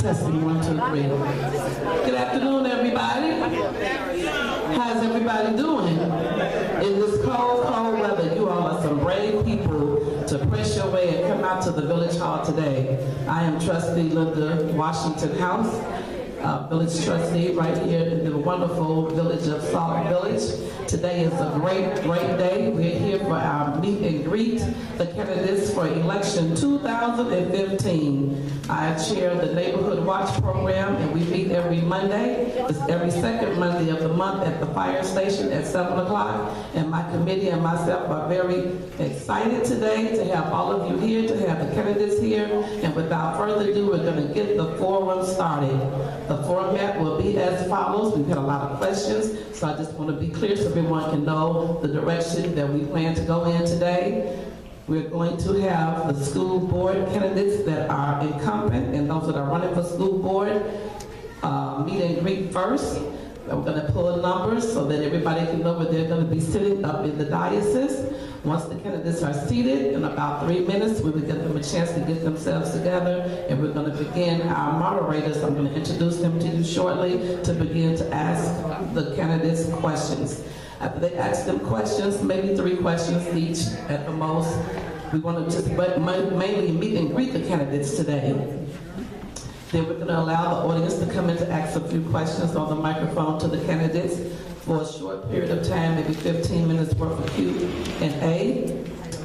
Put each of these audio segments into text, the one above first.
Testing, 1, 2, 3. Good afternoon, everybody. How's everybody doing? In this cold, cold weather, you all are some brave people to press your way and come out to the Village Hall today. I am Trustee Linda Washington House, Village Trustee right here in the wonderful village of Sauk Village. Today is a great, great day. We're here for our meet and greet the candidates for election 2015. I chair the Neighborhood Watch program, and we meet every Monday. It's every second Monday of the month at the fire station at 7 o'clock. And my committee and myself are very excited today to have all of you here, to have the candidates here. And without further ado, we're going to get the forum started. The format will be as follows. We've had a lot of questions, so I just want to be clear so everyone can know the direction that we plan to go in today. We're going to have the school board candidates that are incumbent and those that are running for school board meet and greet first. We're going to pull numbers so that everybody can know where they're going to be sitting up in the diocese. Once the candidates are seated, in about 3 minutes, we will give them a chance to get themselves together, and we're going to begin our moderators. I'm going to introduce them to you shortly to begin to ask the candidates questions. After they ask them questions, maybe 3 questions each at the most, we want to just mainly meet and greet the candidates today. Then we're going to allow the audience to come in to ask a few questions on the microphone to the candidates for a short period of time, maybe 15 minutes worth of Q&A.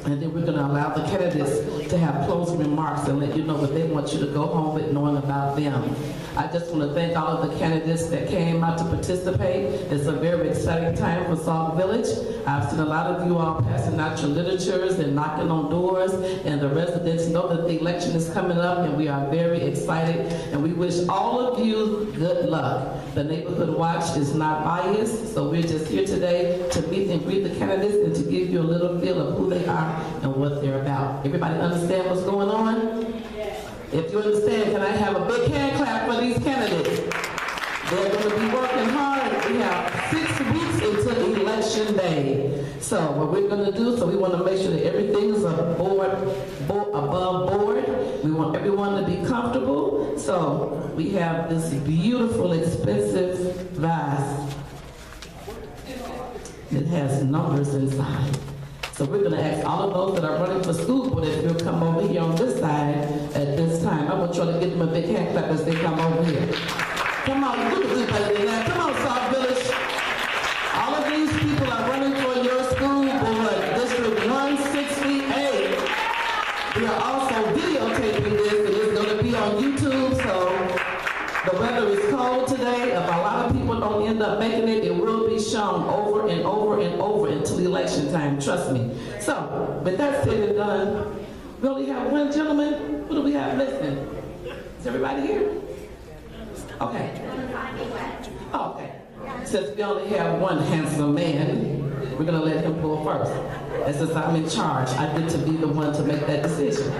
And then we're going to allow the candidates to have closing remarks and let you know what they want you to go home with knowing about them. I just want to thank all of the candidates that came out to participate. It's a very exciting time for Sauk Village. I've seen a lot of you all passing out your literatures and knocking on doors, and the residents know that the election is coming up, and we are very excited, and we wish all of you good luck. The Neighborhood Watch is not biased, so we're just here today to meet and greet the candidates and to give you a little feel of who they are and what they're about. Everybody understand what's going on? If you understand, can I have a big hand clap for these candidates? They're going to be working hard. We have 6 weeks until election day. So what we're going to do, so we want to make sure that everything is above board. We want everyone to be comfortable. So we have this beautiful, expensive vase. It has numbers inside. So we're going to ask all of those that are running for school board if you'll come over here on this side at this time. I want you all to give them a big hand clap as they come over here. Come on, you can do better than that. Come on, Sauk Village. All of these people are running for your school board, District 168. We are also videotaping this, and it's going to be on YouTube, so the weather is cold today. If a lot of people don't end up making it, it will be shown over and over and over until election time, trust me. So, with that said and done, we only have one gentleman. Who do we have listening? Is everybody here? Okay. Oh, okay. Since we only have one handsome man, we're going to let him pull first. And since I'm in charge, I get to be the one to make that decision.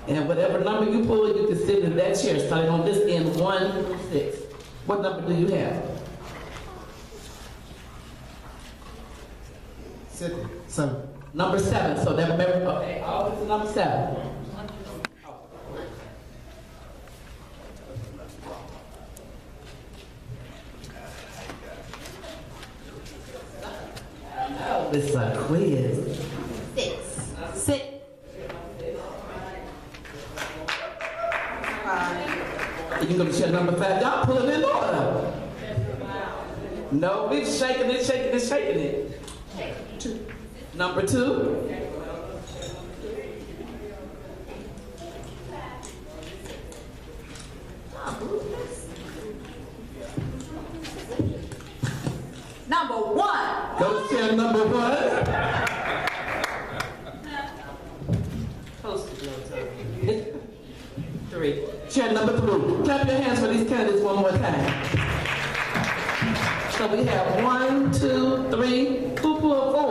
And whatever number you pull, you can sit in that chair, starting on this end, 1 through 6. What number do you have? 7. Number 7. So that remember, okay, always the number 7. Oh, it's a quiz. 6. Sit. You're going to share number 5. Y'all pull it in order. No, we're shaking it, shaking it, shaking it. 2. Number 2. Number 1. Go to chair number 1. Close to you. 3. Chair number 3. Clap your hands for these candidates one more time. So we have 1, 2, 3. Who pulled 4?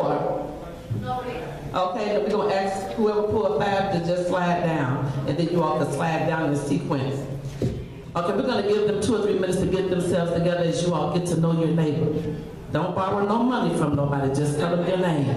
Okay, then we're going to ask whoever pulled 5 to just slide down. And then you all can slide down in sequence. Okay, we're going to give them 2 or 3 minutes to get themselves together as you all get to know your neighbor. Don't borrow no money from nobody, just tell them your name.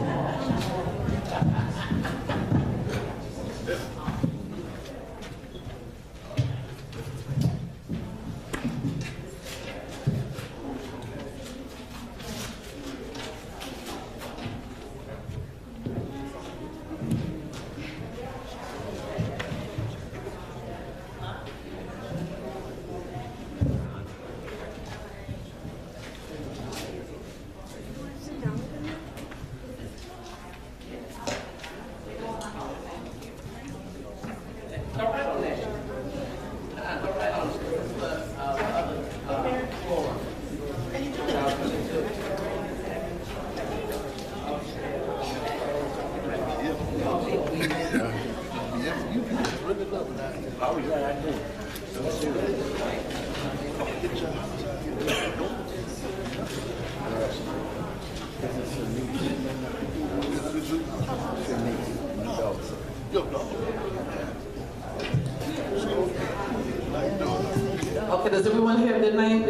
Okay, does everyone have their name?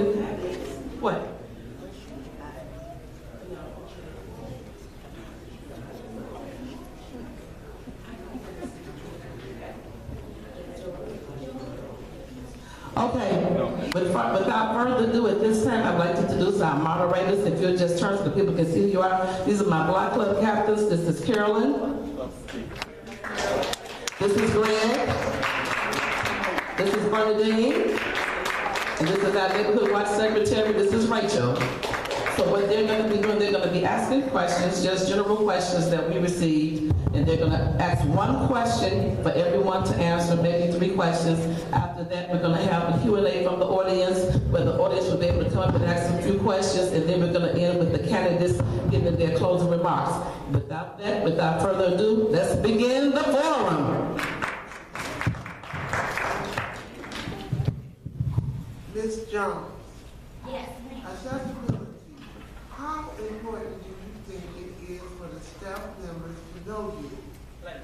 What? Okay, but without further ado, at this time, I'd like to introduce our moderators. If you'll just turn so the people can see who you are. These are my Block Club captains. This is Carolyn. This is Greg. This is Bernadine. And this is our neighborhood watch secretary. This is Rachel. So what they're going to be doing, they're going to be asking questions, just general questions that we received. And they're going to ask one question for everyone to answer, maybe 3 questions. After that, we're going to have a Q&A from the audience, where the audience will be able to come up and ask a few questions. And then we're going to end with the candidates giving their closing remarks. Without that, without further ado, let's begin the forum. Ms. Jones. Yes. Accessibility. How important do you think it is for the staff members to know you?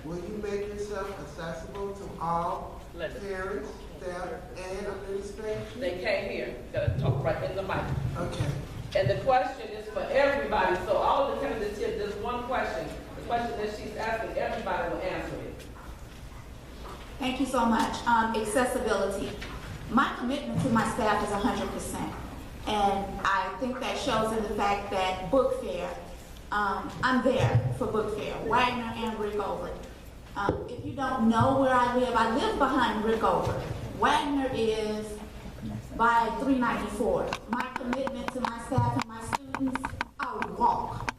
Will you make yourself accessible to all parents, staff, and administration? They can't hear. You gotta talk right in the mic. Okay. And the question is for everybody, so all the candidates here, there's one question. The question that she's asking, everybody will answer it. Thank you so much. Accessibility. My commitment to my staff is 100%. And I think that shows in the fact that book fair, I'm there for book fair, Wagner and Rickover. If you don't know where I live behind Rickover. Wagner is by 394. My commitment to my staff and my students, I would walk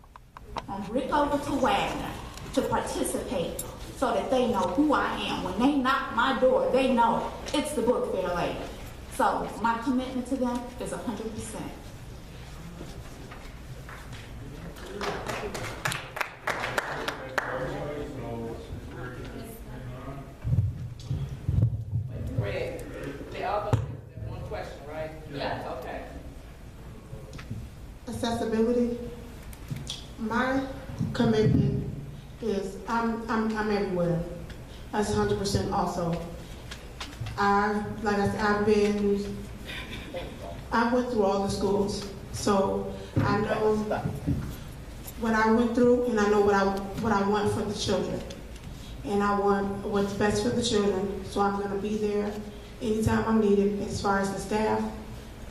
from Rickover to Wagner to participate so that they know who I am. When they knock my door, they know it's the book fair lady. So my commitment to them is 100%. Greg, they all have one question, right? Yeah. Okay. Accessibility. My commitment is I'm everywhere. That's 100% also. Like I said, I went through all the schools, so I know what I went through, and I know what I want for the children, and I want what's best for the children. So I'm going to be there anytime I'm needed. As far as the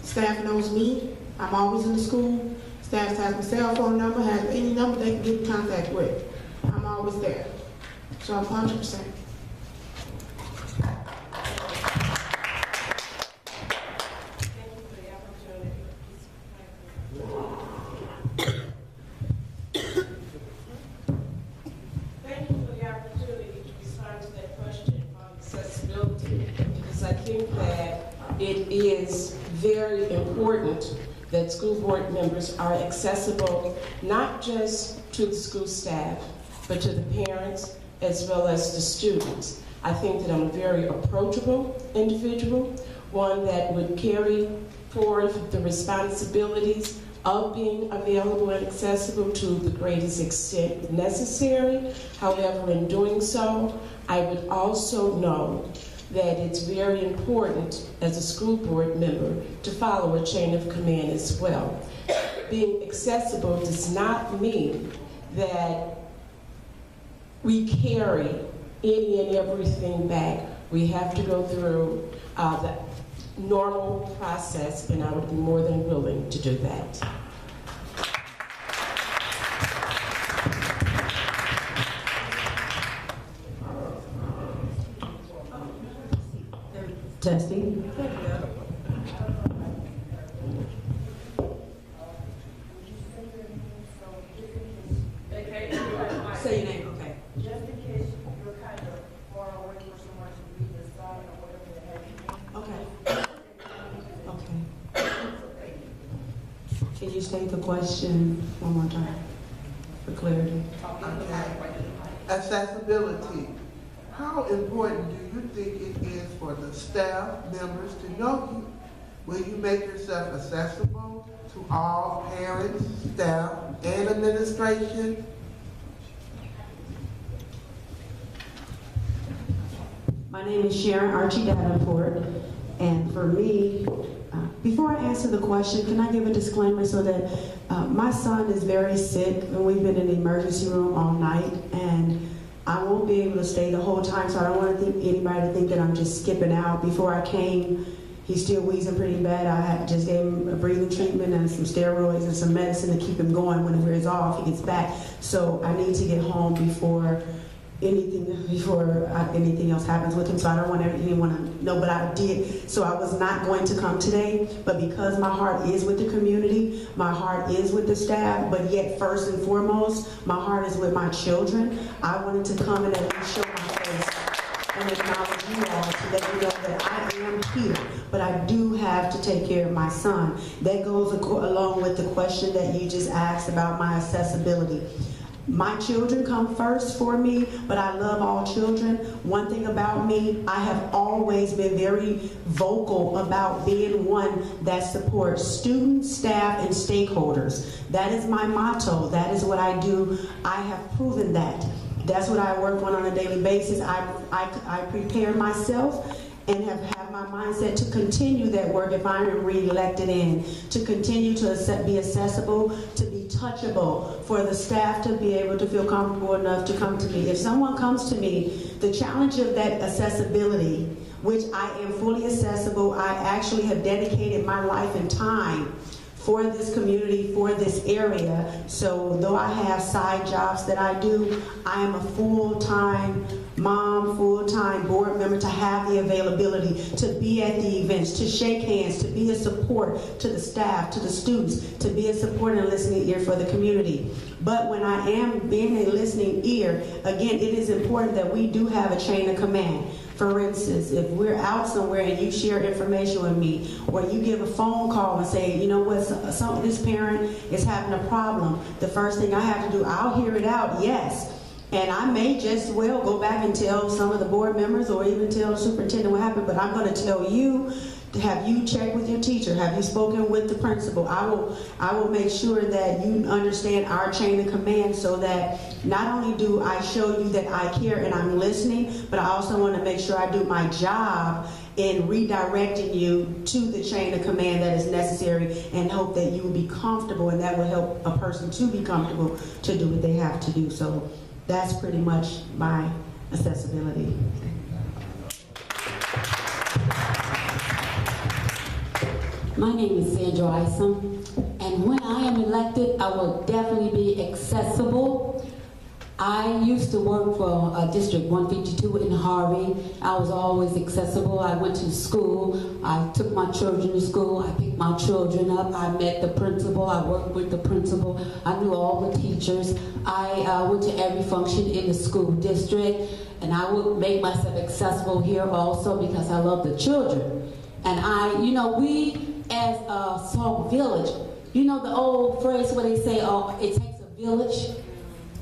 staff knows me. I'm always in the school. Staff has my cell phone number, has any number they can get in contact with. I'm always there. So I'm 100%. It is very important that school board members are accessible not just to the school staff, but to the parents as well as the students. I think that I'm a very approachable individual, one that would carry forth the responsibilities of being available and accessible to the greatest extent necessary. However, in doing so, I would also know that it's very important as a school board member to follow a chain of command as well. Being accessible does not mean that we carry any and everything back. We have to go through the normal process, and I would be more than willing to do that. Testing. Say your name, okay. Just in case you're kind of far away from someone to read the sign or whatever they have. Okay. Okay. Can you state the question one more time for clarity? Okay. Accessibility. How important do you think it is for the staff members to know you? Will you make yourself accessible to all parents, staff, and administration? My name is Sharon Archie Davenport, and for me, before I answer the question, can I give a disclaimer so that my son is very sick, and we've been in the emergency room all night, and I won't be able to stay the whole time, so I don't want anybody to think that I'm just skipping out. Before I came, he's still wheezing pretty bad. I just gave him a breathing treatment and some steroids and some medicine to keep him going. When he wears off, he gets back. So I need to get home before anything else happens with him, so I don't want anyone to know, but I did. So I was not going to come today, but because my heart is with the community, my heart is with the staff, but yet first and foremost, my heart is with my children. I wanted to come and at least show my face and acknowledge you all to let you know that I am here, but I do have to take care of my son. That goes along with the question that you just asked about my accessibility. My children come first for me, but I love all children. One thing about me, I have always been very vocal about being one that supports students, staff, and stakeholders. That is my motto. That is what I do. I have proven that. That's what I work on a daily basis. I prepare myself and have my mindset to continue that work if I'm re-elected in, to continue to be accessible, to be touchable, for the staff to be able to feel comfortable enough to come to me. If someone comes to me, the challenge of that accessibility, which I am fully accessible, I actually have dedicated my life and time for this community, for this area. So though I have side jobs that I do, I am a full-time mom, full-time board member, to have the availability to be at the events, to shake hands, to be a support to the staff, to the students, to be a support and listening ear for the community. But when I am being a listening ear, again, it is important that we do have a chain of command. For instance, if we're out somewhere and you share information with me, or you give a phone call and say, you know what, this parent is having a problem, the first thing I have to do, I'll hear it out, yes. And I may just well go back and tell some of the board members or even tell the superintendent what happened, but I'm going to tell you, have you checked with your teacher? Have you spoken with the principal? I will make sure that you understand our chain of command, so that not only do I show you that I care and I'm listening, but I also want to make sure I do my job in redirecting you to the chain of command that is necessary, and hope that you will be comfortable, and that will help a person to be comfortable to do what they have to do. So that's pretty much my accessibility. My name is Sandra Isom, and when I am elected, I will definitely be accessible. I used to work for District 152 in Harvey. I was always accessible. I went to school. I took my children to school. I picked my children up. I met the principal. I worked with the principal. I knew all the teachers. I went to every function in the school district, and I would make myself accessible here also because I love the children. And we as Sauk Village, you know the old phrase where they say, oh, it takes a village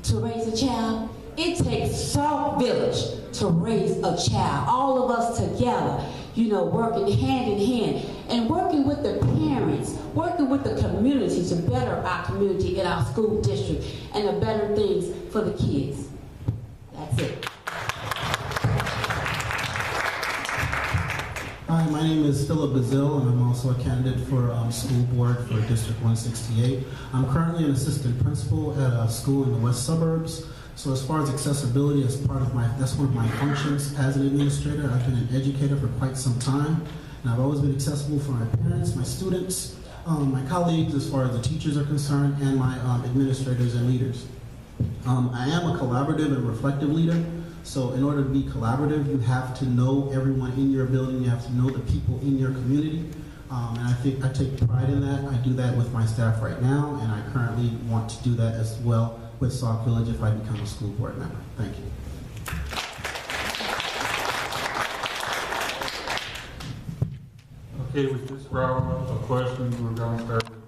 to raise a child? It takes Sauk Village to raise a child. All of us together, working hand in hand, and working with the parents, working with the community to better our community in our school district and the better things for the kids. That's it. Hi, my name is Philip Bazil, and I'm also a candidate for school board for District 168. I'm currently an assistant principal at a school in the west suburbs. So as far as accessibility, that's one of my functions as an administrator. I've been an educator for quite some time, and I've always been accessible for my parents, my students, my colleagues as far as the teachers are concerned, and my administrators and leaders. I am a collaborative and reflective leader. So in order to be collaborative, you have to know everyone in your building, you have to know the people in your community. And I think I take pride in that. I do that with my staff right now, and I currently want to do that as well with Sauk Village if I become a school board member. Thank you. Okay, with this round of questions, we're going to start with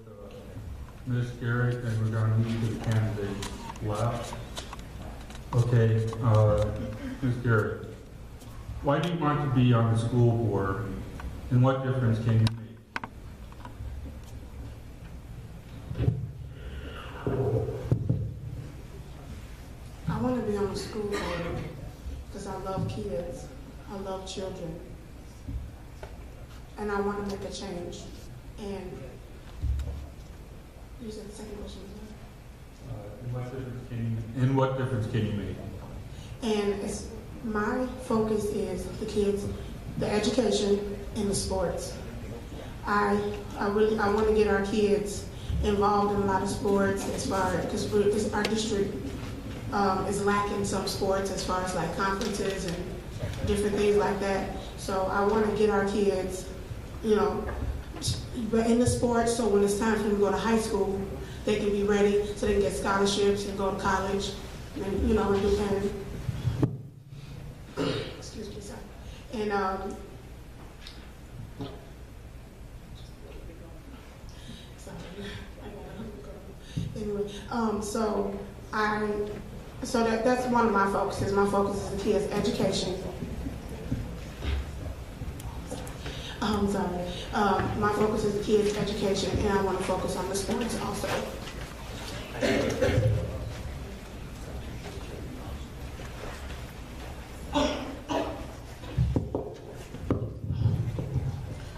Ms. Garrett, and we're going to move to the candidates left. Okay, Ms. Garrett, why do you want to be on the school board, and what difference can you make? I want to be on the school board because I love kids. I love children. And I want to make a change. And you said the second question was what difference can you make? And my focus is the kids, the education, and the sports. I want to get our kids involved in a lot of sports as far as, because our district is lacking some sports as far as like conferences and different things like that. So I want to get our kids, you know, in the sports, so when it's time for them to go to high school, they can be ready so they can get scholarships and go to college and, you know, and excuse me, sorry. And anyway, so that's one of my focuses. My focus is the kids' education. My focus is the kids' education, and I want to focus on the sports also.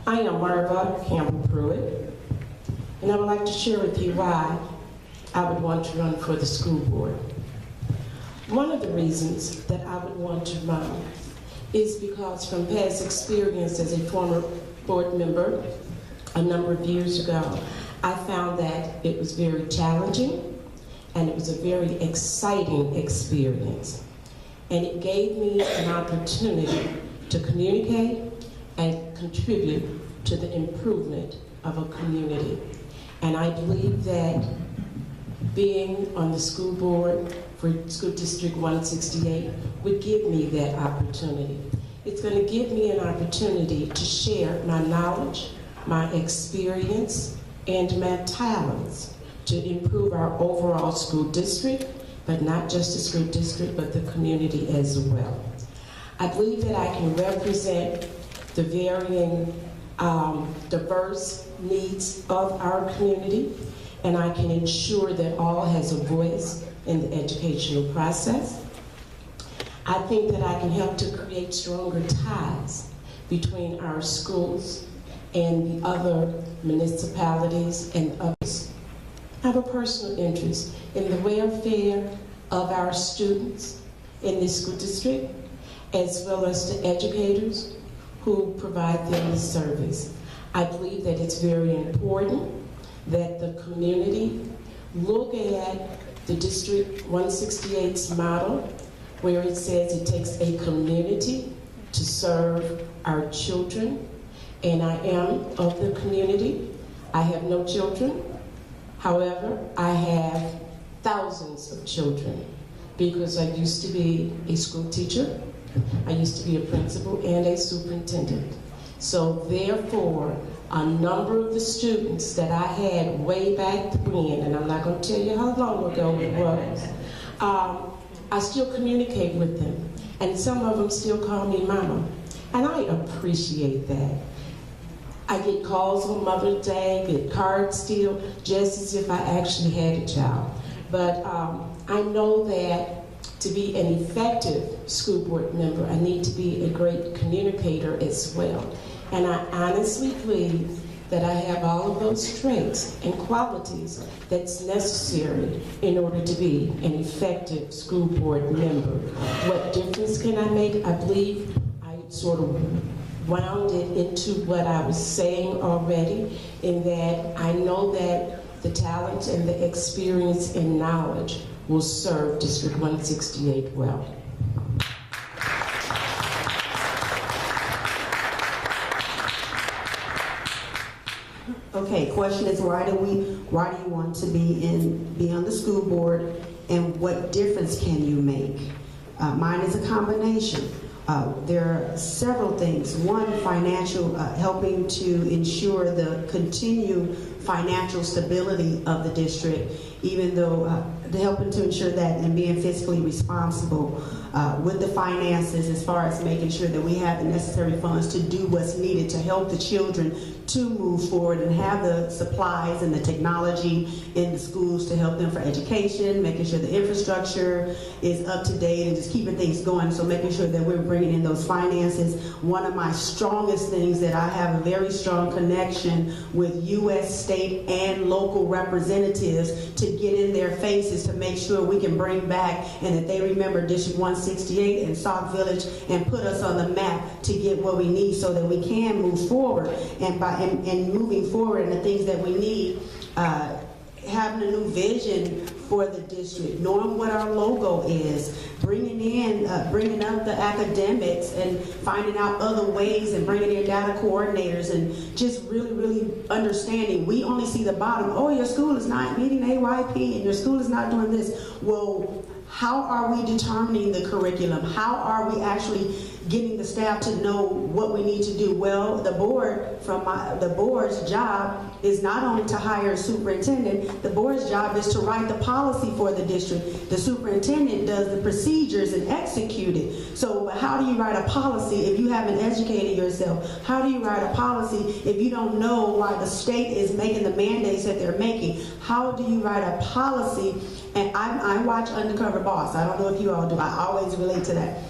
I am Marva Campbell Pruitt, and I would like to share with you why I would want to run for the school board. One of the reasons that I would want to run is because from past experience as a former board member a number of years ago, I found that it was very challenging and it was a very exciting experience. And it gave me an opportunity to communicate and contribute to the improvement of a community. And I believe that being on the school board for School District 168 would give me that opportunity. It's going to give me an opportunity to share my knowledge, my experience, and my talents to improve our overall school district, but not just the school district, but the community as well. I believe that I can represent the varying diverse needs of our community, and I can ensure that all has a voice in the educational process. I think that I can help to create stronger ties between our schools and the other municipalities and others. I have a personal interest in the welfare of our students in this school district, as well as the educators who provide them the service. I believe that it's very important that the community look at the District 168's model, where it says it takes a community to serve our children. And I am of the community. I have no children. However, I have thousands of children because I used to be a school teacher, I used to be a principal and a superintendent. So therefore, a number of the students that I had way back when, and I'm not going to tell you how long ago it was, I still communicate with them. And some of them still call me mama. And I appreciate that. I get calls on Mother's Day, get cards still, just as if I actually had a child. But I know that to be an effective school board member, I need to be a great communicator as well. And I honestly believe that I have all of those traits and qualities that's necessary in order to be an effective school board member. What difference can I make? I believe I sort of wound it into what I was saying already, in that I know that the talent and the experience and knowledge will serve District 168 well. Okay, question is why do you want to be on the school board, and what difference can you make? Mine is a combination. There are several things. One, financial, helping to ensure the continued financial stability of the district, even though helping to ensure that and being fiscally responsible. with the finances, as far as making sure that we have the necessary funds to do what's needed to help the children to move forward and have the supplies and the technology in the schools to help them for education, making sure the infrastructure is up to date and just keeping things going. So making sure that we're bringing in those finances. One of my strongest things that I have a very strong connection with U.S. state and local representatives to get in their faces to make sure we can bring back and that they remember District 168 and Sauk Village and put us on the map to get what we need so that we can move forward. And moving forward and the things that we need, having a new vision for the district, knowing what our logo is, bringing up the academics and finding out other ways and bringing in data coordinators and just really understanding. We only see the bottom. Oh, your school is not meeting AYP and your school is not doing this. Well, how are we determining the curriculum? How are we actually getting the staff to know what we need to do? Well, the board's job is not only to hire a superintendent, the board's job is to write the policy for the district. The superintendent does the procedures and execute it. So how do you write a policy if you haven't educated yourself? How do you write a policy if you don't know why the state is making the mandates that they're making? How do you write a policy? And I watch Undercover Boss. I don't know if you all do. I always relate to that.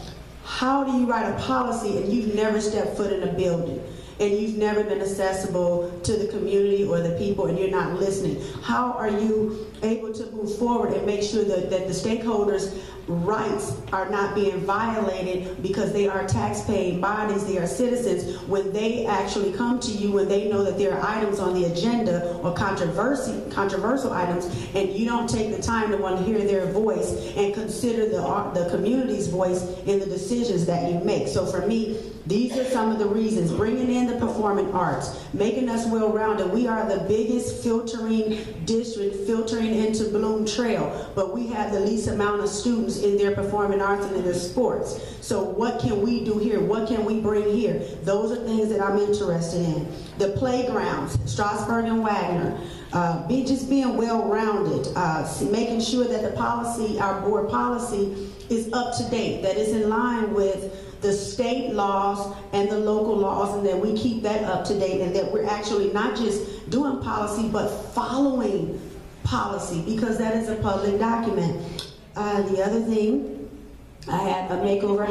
How do you write a policy and you've never stepped foot in a building and you've never been accessible to the community or the people and you're not listening? How are you able to move forward and make sure that the stakeholders' rights are not being violated because they are tax-paying bodies, they are citizens, when they actually come to you, when they know that there are items on the agenda or controversial items, and you don't take the time to want to hear their voice and consider the community's voice in the decisions that you make. So for me, these are some of the reasons. Bringing in the performing arts, making us well-rounded. We are the biggest filtering district, filtering into Bloom Trail, but we have the least amount of students in their performing arts and in their sports. So what can we do here? What can we bring here? Those are things that I'm interested in. The playgrounds, Strasburg and Wagner, just being well-rounded, making sure that the policy, our board policy, is up to date, that is in line with the state laws and the local laws, and that we keep that up to date, and that we're actually not just doing policy, but following policy, because that is a public document. The other thing, I had a makeover,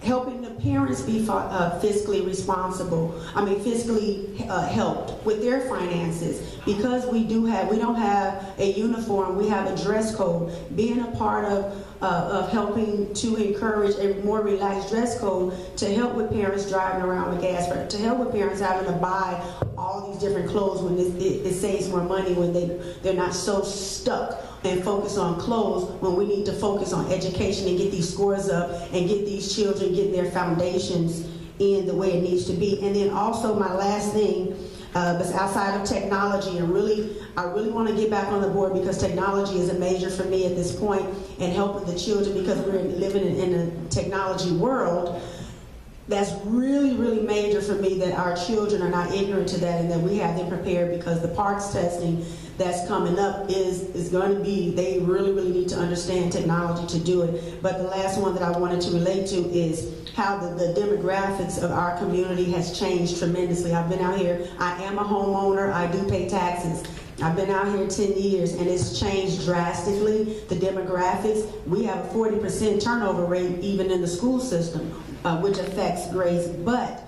helping the parents be fiscally responsible. Fiscally helped with their finances, because we don't have a uniform, we have a dress code. Being a part of helping to encourage a more relaxed dress code, to help with parents driving around with gas, to help with parents having to buy all these different clothes when it saves more money, when they're not so stuck and focus on clothes, when we need to focus on education and get these scores up and get these children getting their foundations in the way it needs to be. And then also my last thing, outside of technology, and I really want to get back on the board, because technology is a major for me at this point, and helping the children, because we're living in a technology world. That's really major for me, that our children are not ignorant to that, and that we have them prepared, because the parks testing that's coming up is going to be, they really need to understand technology to do it. But the last one that I wanted to relate to is how the demographics of our community has changed tremendously. I've been out here, I am a homeowner, I do pay taxes. I've been out here 10 years and it's changed drastically, the demographics. We have a 40% turnover rate even in the school system, which affects grades, but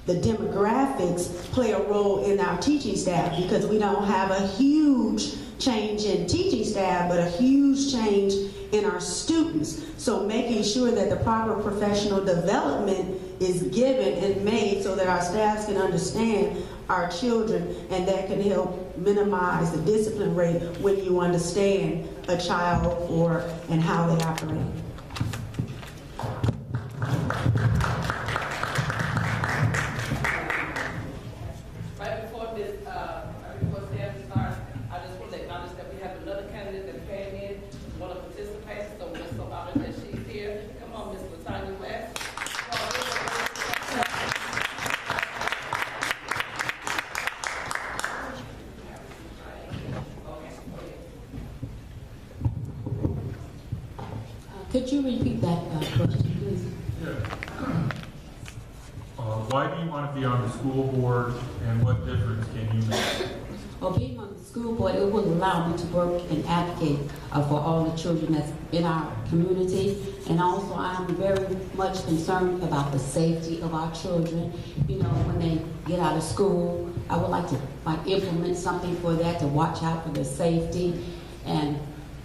the demographics play a role in our teaching staff, because we don't have a huge change in teaching staff, but a huge change in our students. So making sure that the proper professional development is given and made so that our staffs can understand our children, and that can help minimize the discipline rate when you understand a child and how they operate. Right before Sam starts, I just want to acknowledge that we have another candidate that came in, want to participate, so we're so honored that she's here. Come on, Ms. LaTanya West. Good Could you repeat that question, please? Yeah. Why do you want to be on the school board, and what difference can you make? Well, being on the school board, it will allow me to work and advocate for all the children that's in our community. And also, I'm very much concerned about the safety of our children. You know, when they get out of school, I would like to implement something for that, to watch out for their safety and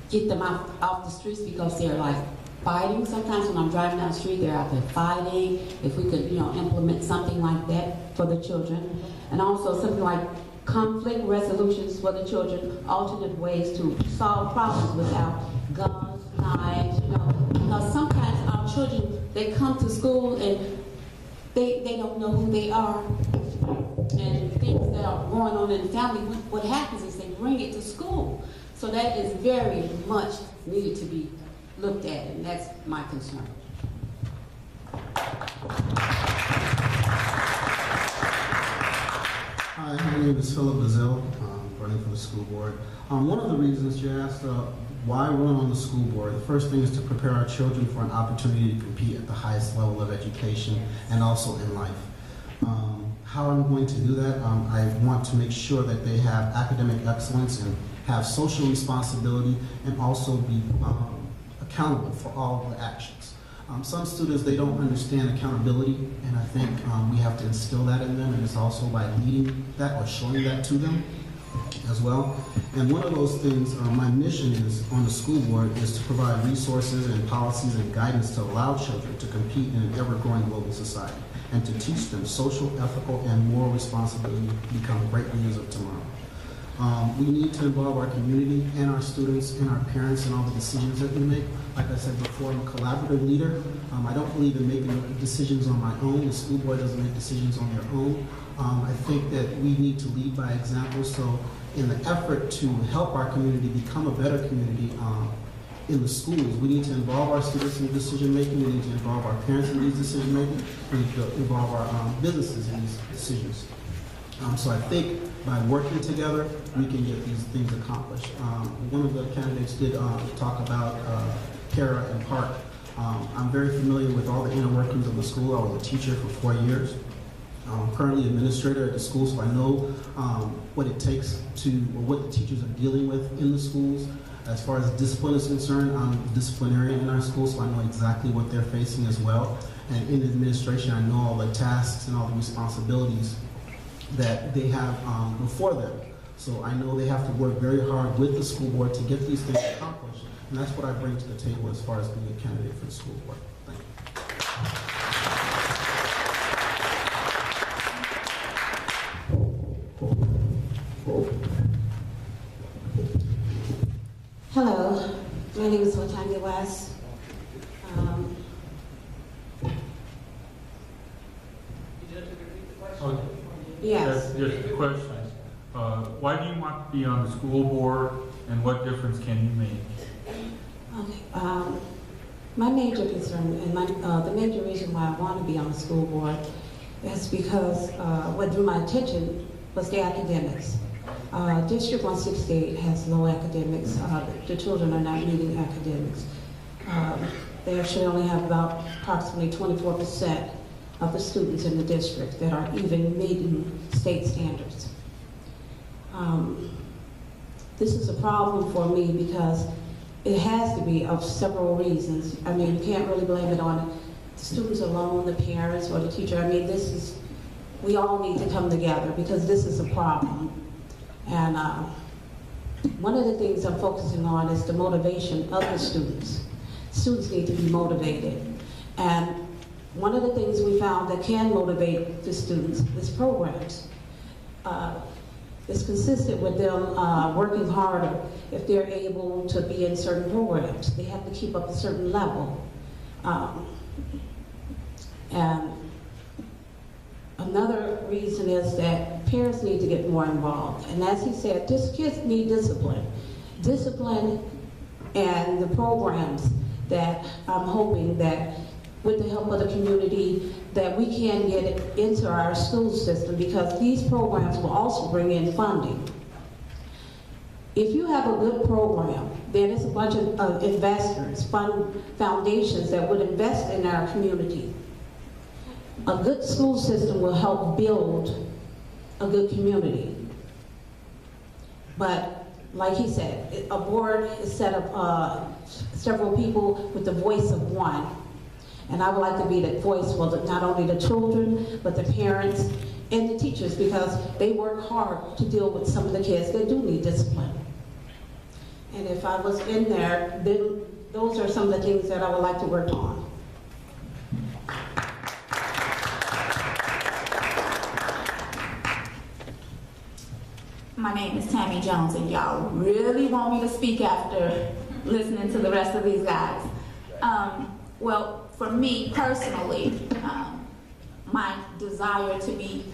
get them off the streets, because they're like fighting. Sometimes when I'm driving down the street, they're out there fighting. If we could, you know, implement something like that for the children. And also something like conflict resolutions for the children, alternate ways to solve problems without guns, knives, you know. Because sometimes our children, they come to school and they don't know who they are. And things that are going on in the family, what happens is they bring it to school. So that is very much needed to be looked at, and that's my concern. Hi, my name is P.L.A.N. running for the school board. One of the reasons you asked why run on the school board, the first thing is to prepare our children for an opportunity to compete at the highest level of education and also in life. How I'm going to do that, I want to make sure that they have academic excellence and have social responsibility and also be accountable for all of the actions. Some students, they don't understand accountability, and I think we have to instill that in them, and it's also by leading that or showing that to them as well. And one of those things, my mission is on the school board is to provide resources and policies and guidance to allow children to compete in an ever-growing global society and to teach them social, ethical, and moral responsibility to become great leaders of tomorrow. We need to involve our community and our students and our parents in all the decisions that we make. Like I said before, I'm a collaborative leader. I don't believe in making decisions on my own. The school board doesn't make decisions on their own. I think that we need to lead by example. So in the effort to help our community become a better community in the schools, we need to involve our students in decision making. We need to involve our parents in these decision making. We need to involve our businesses in these decisions. So I think by working together, we can get these things accomplished. One of the candidates did talk about Kara and Park. I'm very familiar with all the inner workings of the school. I was a teacher for 4 years. I'm currently administrator at the school, so I know what it takes to, or what the teachers are dealing with in the schools. As far as discipline is concerned, I'm a disciplinarian in our school, so I know exactly what they're facing as well. And in administration, I know all the tasks and all the responsibilities that they have before them. So I know they have to work very hard with the school board to get these things accomplished. And that's what I bring to the table as far as being a candidate for the school board. Thank you. Hello, my name is Latanya West. Yes. Just a question. Why do you want to be on the school board, and what difference can you make? Okay. My major concern, and the major reason why I want to be on the school board is because what drew my attention was the academics. District 168 has low academics. The children are not meeting academics. They actually only have about approximately 24% of the students in the district that are even meeting state standards. This is a problem for me because it has to be of several reasons. I mean, you can't really blame it on the students alone, the parents, or the teacher. I mean, we all need to come together because this is a problem. And one of the things I'm focusing on is the motivation of the students. Students need to be motivated. And one of the things we found that can motivate the students is programs. It's consistent with them working harder if they're able to be in certain programs. They have to keep up a certain level. And another reason is that parents need to get more involved. And as he said, kids need discipline. Discipline and the programs that I'm hoping that with the help of the community that we can get it into our school system, because these programs will also bring in funding. If you have a good program, then it's a bunch of investors, foundations that would invest in our community. A good school system will help build a good community. But like he said, a board is set up several people with the voice of one. And I would like to be that voice for not only the children, but the parents and the teachers, because they work hard to deal with some of the kids that do need discipline. And if I was in there, then those are some of the things that I would like to work on. My name is Tammy Jones, and y'all really want me to speak after listening to the rest of these guys. Well, for me personally, my desire to be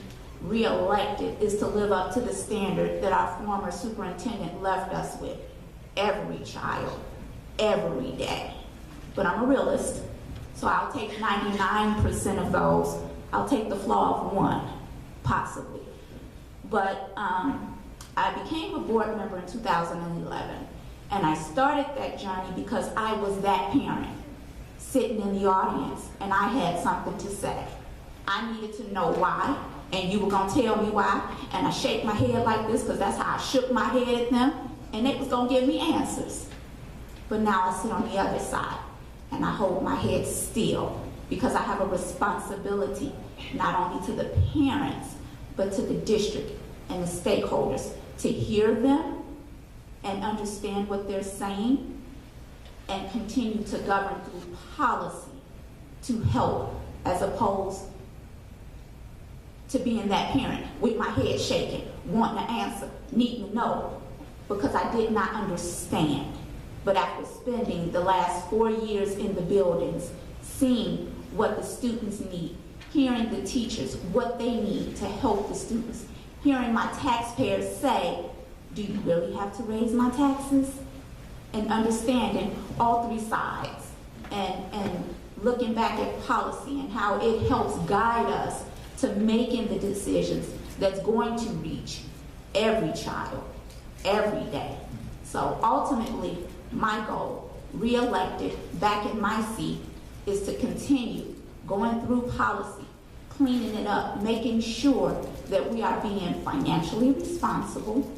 re-elected is to live up to the standard that our former superintendent left us with. Every child, every day. But I'm a realist, so I'll take 99% of those. I'll take the flaw of one, possibly. But I became a board member in 2011, and I started that journey because I was that parent sitting in the audience, and I had something to say. I needed to know why, and you were gonna tell me why, and I shake my head like this because that's how I shook my head at them, and they was gonna give me answers. But now I sit on the other side, and I hold my head still because I have a responsibility not only to the parents, but to the district and the stakeholders to hear them and understand what they're saying and continue to govern through policy to help, as opposed to being that parent with my head shaking, wanting to answer, needing to know, because I did not understand. But after spending the last 4 years in the buildings, seeing what the students need, hearing the teachers, what they need to help the students, hearing my taxpayers say, do you really have to raise my taxes? And understanding all three sides and looking back at policy and how it helps guide us to making the decisions that's going to reach every child, every day. So ultimately, my goal, re-elected, back in my seat, is to continue going through policy, cleaning it up, making sure that we are being financially responsible,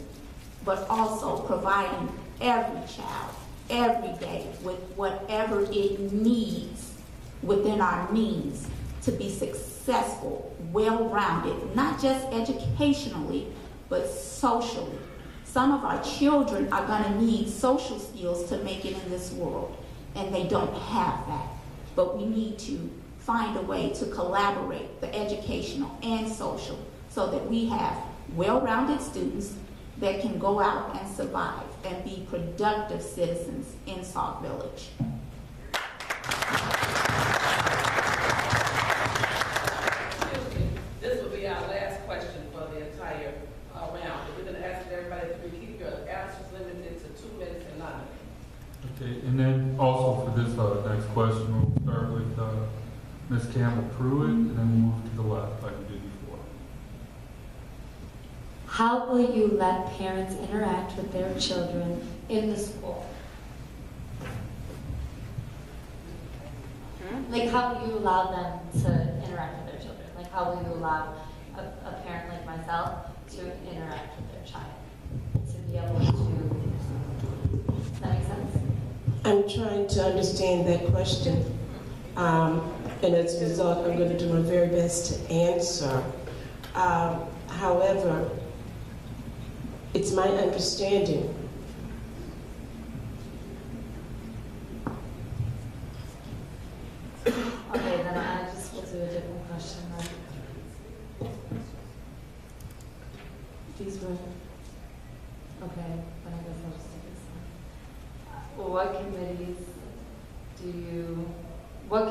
but also providing every child, every day, with whatever it needs within our means to be successful, well-rounded, not just educationally, but socially. Some of our children are going to need social skills to make it in this world, and they don't have that. But we need to find a way to collaborate, the educational and social, so that we have well-rounded students that can go out and survive and be productive citizens in Sauk Village. This will be our last question for the entire round. We're going to ask everybody to keep your answers limited to 2 minutes and not a minute. Okay, and then also for this next question, we'll start with Ms. Campbell Pruitt, and then we'll move to the left like we did before. How will you let parents interact with their children in the school? Like, how will you allow them to interact with their children? Like, how will you allow a parent like myself to interact with their child? To be able to, does that make sense? I'm trying to understand that question. And as a result, I'm going to do my very best to answer. However, it's my understanding Okay, then I just will do a different question then. These were, okay, but I guess I'll just do this one. What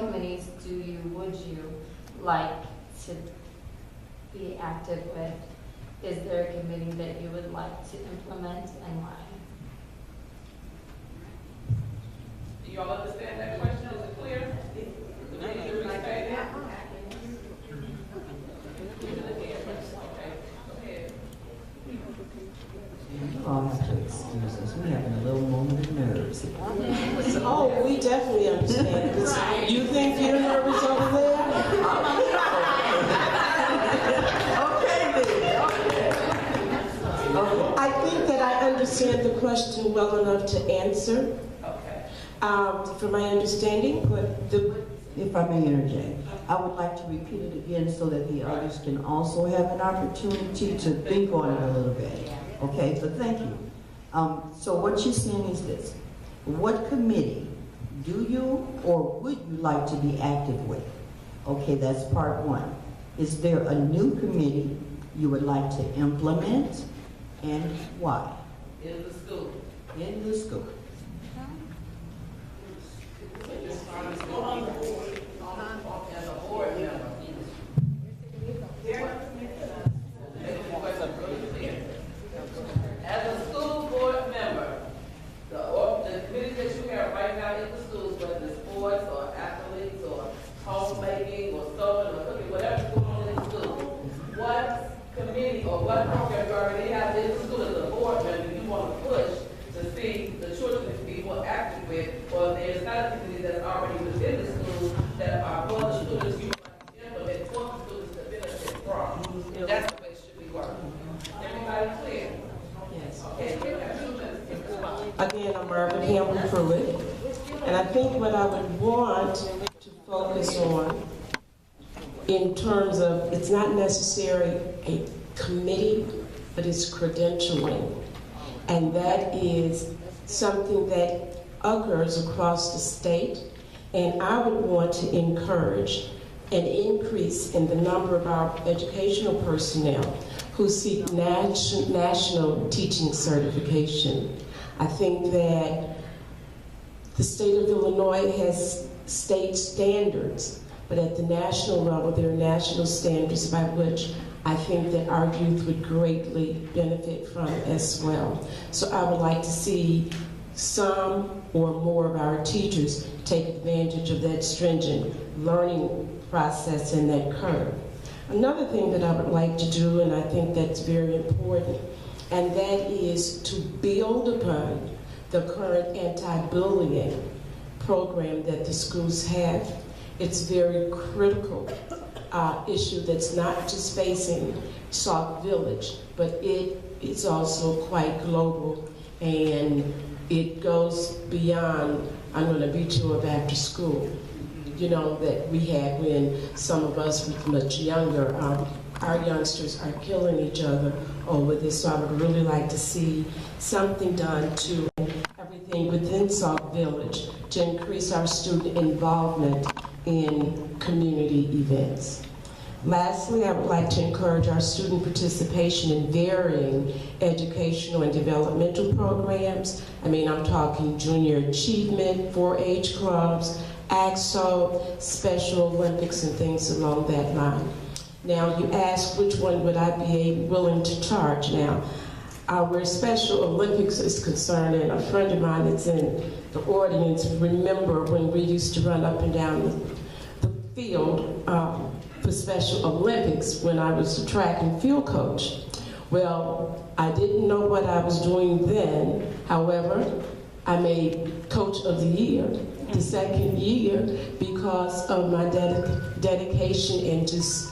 committees would you like to be active with? Is there a committee that you would like to implement and why? Do you all understand that question? Is it clear? You all have to excuse definitely understand. You think you're nervous over there? I think that I understand the question well enough to answer. Okay. From my understanding, but if I may interject, I would like to repeat it again so that the others can also have an opportunity to think on it a little bit. Okay, but thank you. So what you're saying is this: what committee do you or would you like to be active with? Okay, that's part one. Is there a new committee you would like to implement, and why? In the school. In the school. As a board member. As a school board member, the committees that you have right now in the schools, whether it's sports or athletes or homemaking or sewing or cooking, whatever's going on in the school, what committee or what program you already have in the school as a board member you want to push to see the children to be more active with, or there's not a committee that's already within the school that are for the students you want to implement for the students to benefit from. That's the way it should be working. Everybody clear? yes. Okay, you have 2 minutes to respond. Again, I'm Marvin Hamlin Pruitt, and I think what I would want to focus on in terms of, it's not necessarily a committee, but it's credentialing. And that is something that occurs across the state, and I would want to encourage an increase in the number of our educational personnel who seek national teaching certification. I think that the state of Illinois has state standards, but at the national level, there are national standards by which I think that our youth would greatly benefit from as well. So I would like to see some or more of our teachers take advantage of that stringent learning process and that curve. Another thing that I would like to do, and I think that's very important, and that is to build upon the current anti-bullying program that the schools have. It's very critical issue that's not just facing Sauk Village, but it is also quite global, and it goes beyond, I'm going to beat you up after school, you know, that we had when some of us were much younger. Our youngsters are killing each other over this, so I would really like to see something done to everything within Sauk Village to increase our student involvement in community events. Lastly, I would like to encourage our student participation in varying educational and developmental programs. I mean, I'm talking junior achievement, 4-H clubs, AXO, Special Olympics, and things along that line. Now, you asked which one would I be willing to charge now. Where Special Olympics is concerned, and a friend of mine that's in the audience remember when we used to run up and down the field for Special Olympics when I was a track and field coach. Well, I didn't know what I was doing then. However, I made Coach of the Year the second year because of my dedication and just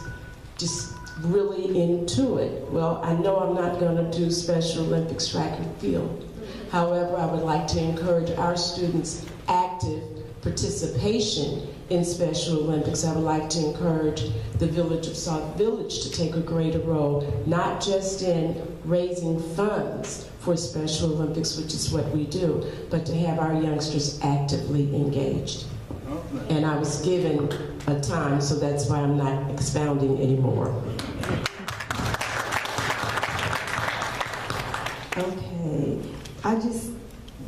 really into it. Well, I know I'm not going to do Special Olympics track and field. However, I would like to encourage our students' active participation in Special Olympics. I would like to encourage the village of Sauk Village to take a greater role, not just in raising funds for Special Olympics, which is what we do, but to have our youngsters actively engaged. And I was given a time, so that's why I'm not expounding anymore. Okay,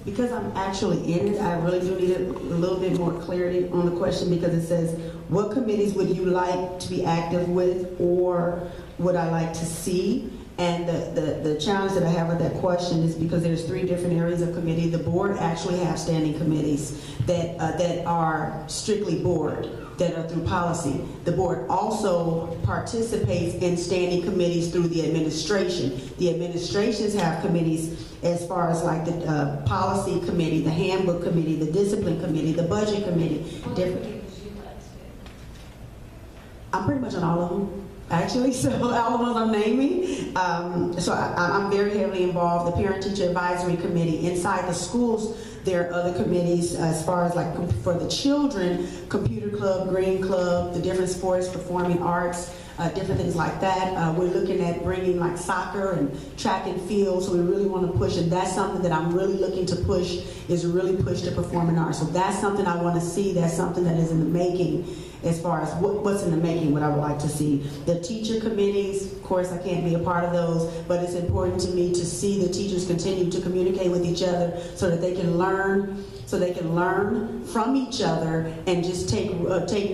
because I'm actually in it, I really do need a little bit more clarity on the question, because it says, what committees would you like to be active with, or would I like to see? And the challenge that I have with that question is because there's 3 different areas of committee. The board actually have standing committees that are strictly board. that are through policy. The board also participates in standing committees through the administration. The administrations have committees as far as like the policy committee, the handbook committee, the discipline committee, the budget committee. I'm pretty much on all of them, actually, so all the ones I'm naming. So I'm very heavily involved. The parent-teacher advisory committee. Inside the schools, there are other committees as far as like for the children, computer club, green club, the different sports, performing arts, different things like that. We're looking at bringing like soccer and track and field, so we really want to push it. That's something that I'm really looking to push, is really push the performing arts. So that's something I want to see. That's something that is in the making. As far as what's in the making, what I would like to see. The teacher committees, of course, I can't be a part of those, but it's important to me to see the teachers continue to communicate with each other so that they can learn, from each other and just take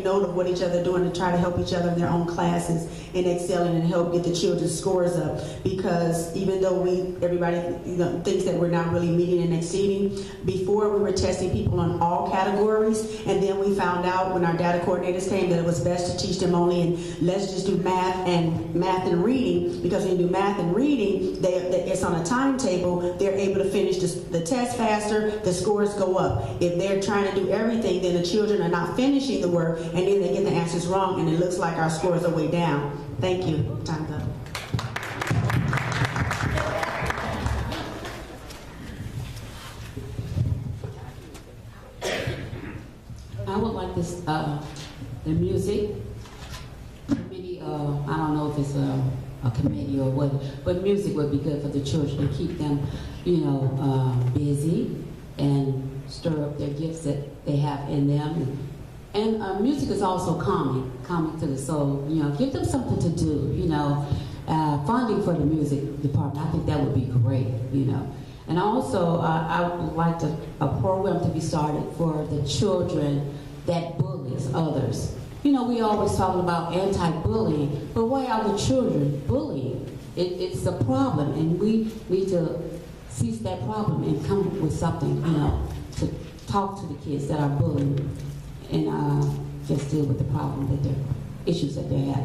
note of what each other are doing to try to help each other in their own classes and excelling and help get the children's scores up. Because even though everybody thinks that we're not really meeting and exceeding, before we were testing people on all categories, and then we found out when our data coordinators came that it was best to teach them only in let's just do math and reading, because when you do math and reading, it's on a timetable. They're able to finish the test faster, the scores go up. If they're trying to do everything, then the children are not finishing the work, and then they get the answers wrong, and it looks like our scores are way down. Thank you. Time's up. I would like this, the music committee, I don't know if it's a committee or what, but music would be good for the children to keep them, busy and stir up their gifts that they have in them. And music is also calming to the soul. Give them something to do, funding for the music department. I think that would be great, And also, I would like a program to be started for the children that bullies others. We always talk about anti-bullying, but why are the children bullying? It's a problem, and we need to cease that problem and come up with something, to talk to the kids that are bullying and just deal with the problem that issues that they have.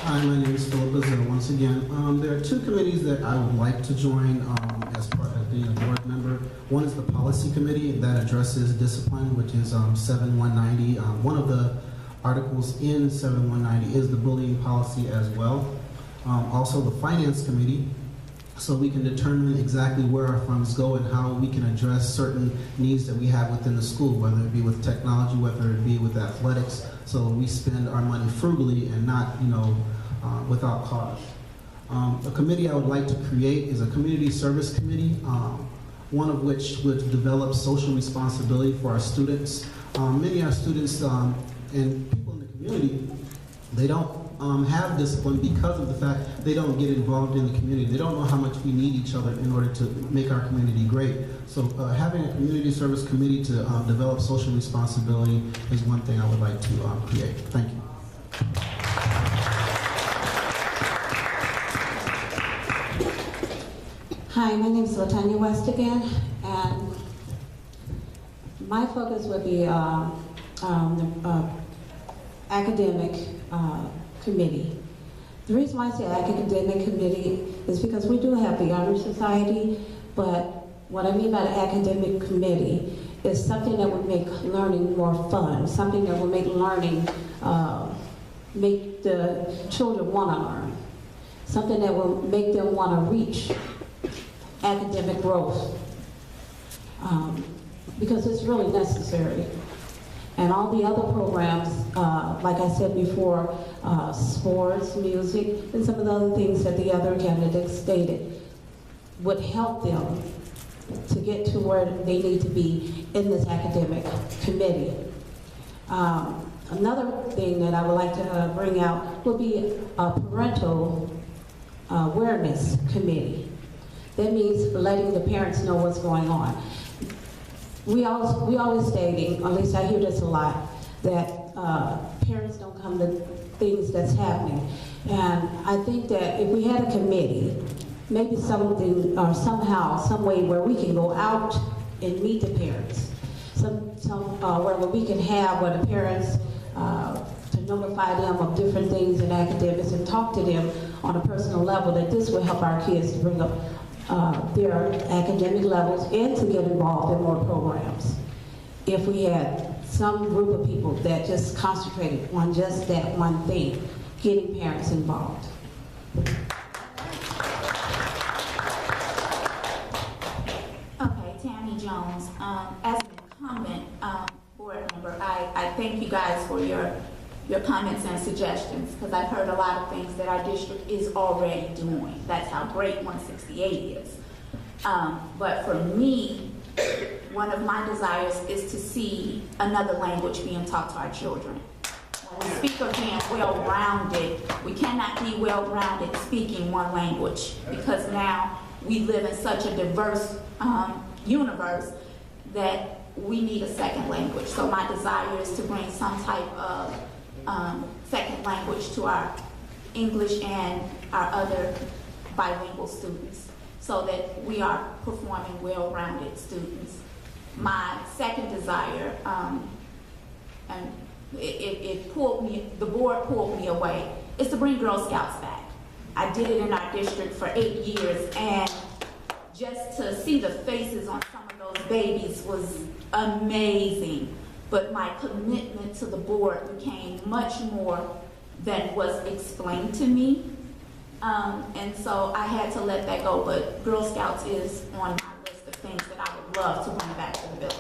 Hi, my name is P.L.A.N. once again. There are two committees that I would like to join as part of being a board member. One is the policy committee that addresses discipline, which is 7190. One of the articles in 7190 is the bullying policy as well. Also the finance committee, so we can determine exactly where our funds go and how we can address certain needs that we have within the school, whether it be with technology, whether it be with athletics, so we spend our money frugally and not, without cause. A committee I would like to create is a community service committee, one of which would develop social responsibility for our students. Many of our students and people in the community, they don't have discipline because of the fact they don't get involved in the community. They don't know how much we need each other in order to make our community great. So having a community service committee to develop social responsibility is one thing I would like to create. Thank you. Hi, my name is Latanya West again, and my focus would be the academic committee. The reason why I say academic committee is because we do have the Honor Society, but what I mean by the academic committee is something that would make learning more fun, something that would make learning, make the children want to learn, something that will make them want to reach academic growth, because it's really necessary. And all the other programs, like I said before, sports, music, and some of the other things that the other candidates stated, would help them to get to where they need to be in this academic committee. Another thing that I would like to bring out would be a parental awareness committee. That means letting the parents know what's going on. We always stating, at least I hear this a lot, that parents don't come to things that's happening. And I think that if we had a committee, maybe something or somehow, some way where we can go out and meet the parents. Where we can have where the parents to notify them of different things in academics and talk to them on a personal level, that this will help our kids to bring up their academic levels and to get involved in more programs. If we had some group of people that just concentrated on just that one thing, getting parents involved. Okay, Tammy Jones. As an incumbent board member, I thank you guys for your comments and suggestions, because I've heard a lot of things that our district is already doing. That's how great 168 is. But for me, one of my desires is to see another language being taught to our children. When we speak of being well-rounded, we cannot be well-rounded speaking one language, because now we live in such a diverse universe that we need a second language. So my desire is to bring some type of second language to our English and our other bilingual students, so that we are performing well-rounded students. My second desire, and it pulled me, the board pulled me away, is to bring Girl Scouts back. I did it in our district for 8 years, and just to see the faces on some of those babies was amazing. But my commitment to the board became much more than was explained to me. And so I had to let that go, but Girl Scouts is on my list of things that I would love to bring back to the village.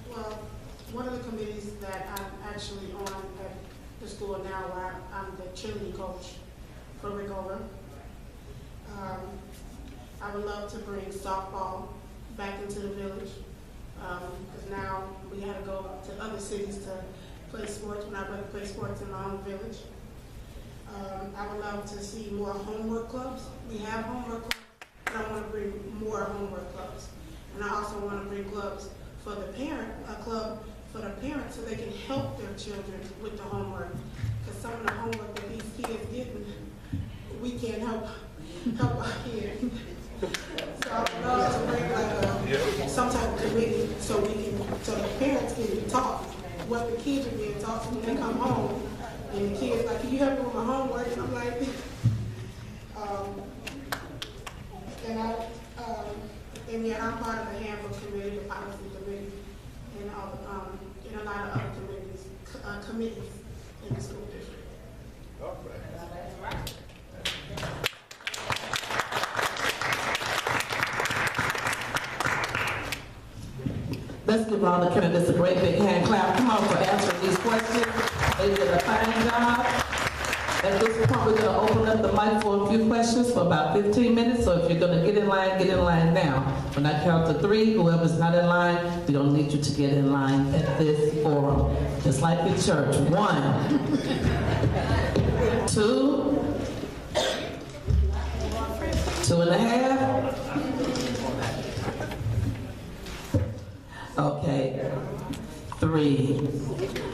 Well, one of the committees that I'm actually on at the school now, where I'm the cheerleading coach for Rigover. I would love to bring softball back into the village, because now we had to go to other cities to play sports when I went to play sports in my own village. I would love to see more homework clubs. We have homework clubs, but I want to bring more homework clubs. And I also want to bring clubs for the parent, a club for the parents, so they can help their children with the homework. Because some of the homework that these kids getting, we can't help our kids. So I would love to bring like some type of committee so the parents can talk what the kids are being taught. So when they come home and the kids like, can you help me with my homework? And I'm like, and yet I'm part of the handbook committee, the policy committee, and a lot of other committees in the school district. Let's give all the candidates a great big hand clap. Come on for answering these questions. They did a fine job. At this point, we're going to open up the mic for a few questions for about 15 minutes. So if you're going to get in line now. When I count to 3, whoever's not in line, we're going to need you to get in line at this forum. Just like in church. 1, 2, 2.5. Okay, 3.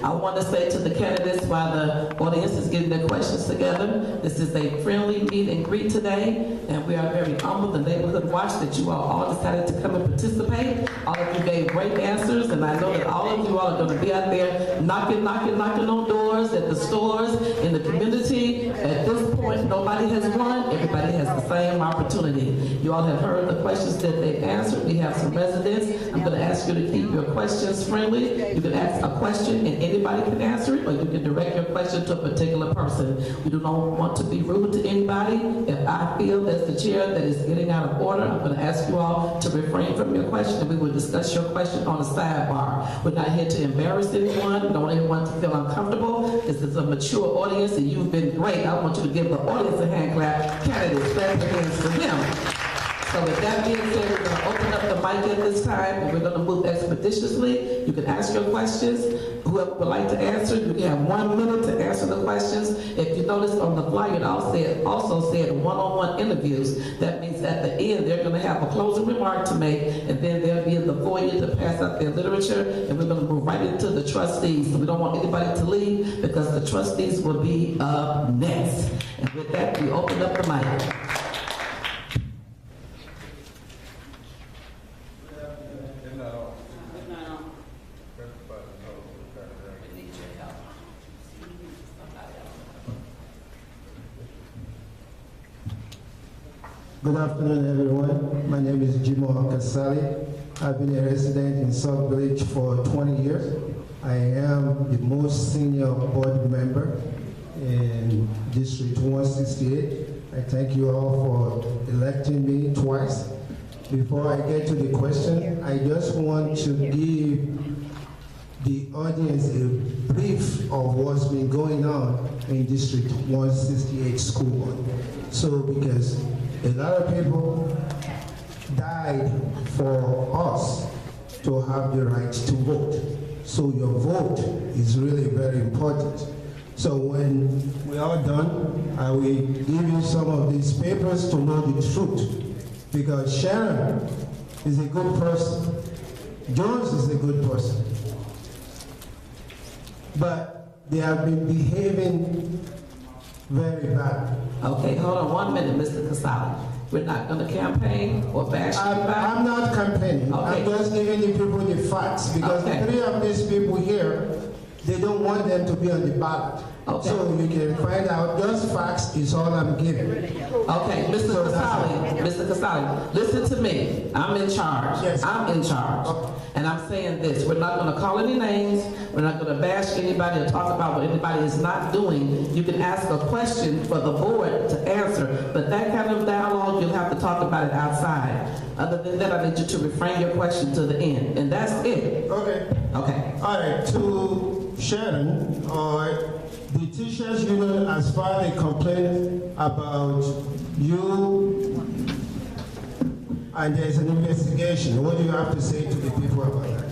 I want to say to the candidates while the audience is getting their questions together, this is a friendly meet and greet today, and we are very humbled, the neighborhood watch, that you all decided to come and participate. All of you gave great answers, and I know that all of you all are going to be out there knocking on doors at the stores, in the community. At this point, nobody has won. Everybody has the same opportunity. You all have heard the questions that they've answered. We have some residents. I'm going to ask you to keep your questions friendly. You can ask a question and anybody can answer it, or you can direct your question to a particular person. We do not want to be rude to anybody. If I feel as the chair that is getting out of order, I'm going to ask you all to refrain from your question, and we will discuss your question on the sidebar. We're not here to embarrass anyone. We don't want anyone to feel uncomfortable. This is a mature audience, and you've been great. I want you to give the audience a hand clap. Candidates, clap your hands for them. So with that being said, we're going to open up the mic at this time, and we're going to move expeditiously. You can ask your questions. Whoever would like to answer, you can have 1 minute to answer the questions. If you notice on the flyer, it also said one-on-one interviews. That means at the end, they're going to have a closing remark to make, and then they'll be in the foyer to pass out their literature, and we're going to move right into the trustees. So we don't want anybody to leave because the trustees will be up next. And with that, we open up the mic. Good afternoon, everyone. My name is Jimo Kasali. I've been a resident in Sauk Village for 20 years. I am the most senior board member in District 168. I thank you all for electing me twice. Before I get to the question, I just want to give the audience a brief of what's been going on in District 168 school board. So, because a lot of people died for us to have the right to vote. So your vote is really very important. So when we're all done, I will give you some of these papers to know the truth. Because Sharon is a good person. Jones is a good person. But they have been behaving very bad. Okay, hold on 1 minute, Mr. Casali. We're not going to campaign or bash anybody? I'm not campaigning. Okay. I'm just giving the people the facts because Okay. 3 of these people here, they don't want them to be on the ballot. Okay. So you can find out just facts is all I'm giving. Okay, Mr. Casali, listen to me. I'm in charge. Yes. I'm in charge. Okay. And I'm saying this, we're not gonna call any names, we're not gonna bash anybody or talk about what anybody is not doing. You can ask a question for the board to answer, but that kind of dialogue, you'll have to talk about it outside. Other than that, I need you to refrain your question to the end, and that's it. Okay. Okay. All right, to Sharon, the teachers union has filed a complaint about you, and there's an investigation. What do you have to say to the people about that?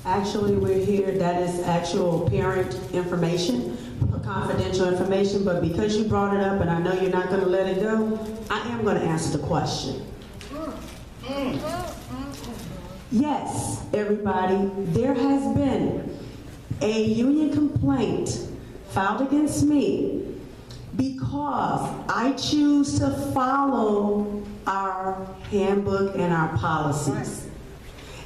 Actually, we're here, that is actual parent information, confidential information, but because you brought it up and I know you're not gonna let it go, I am gonna answer the question. Yes, everybody, there has been a union complaint filed against me because I choose to follow our handbook and our policies.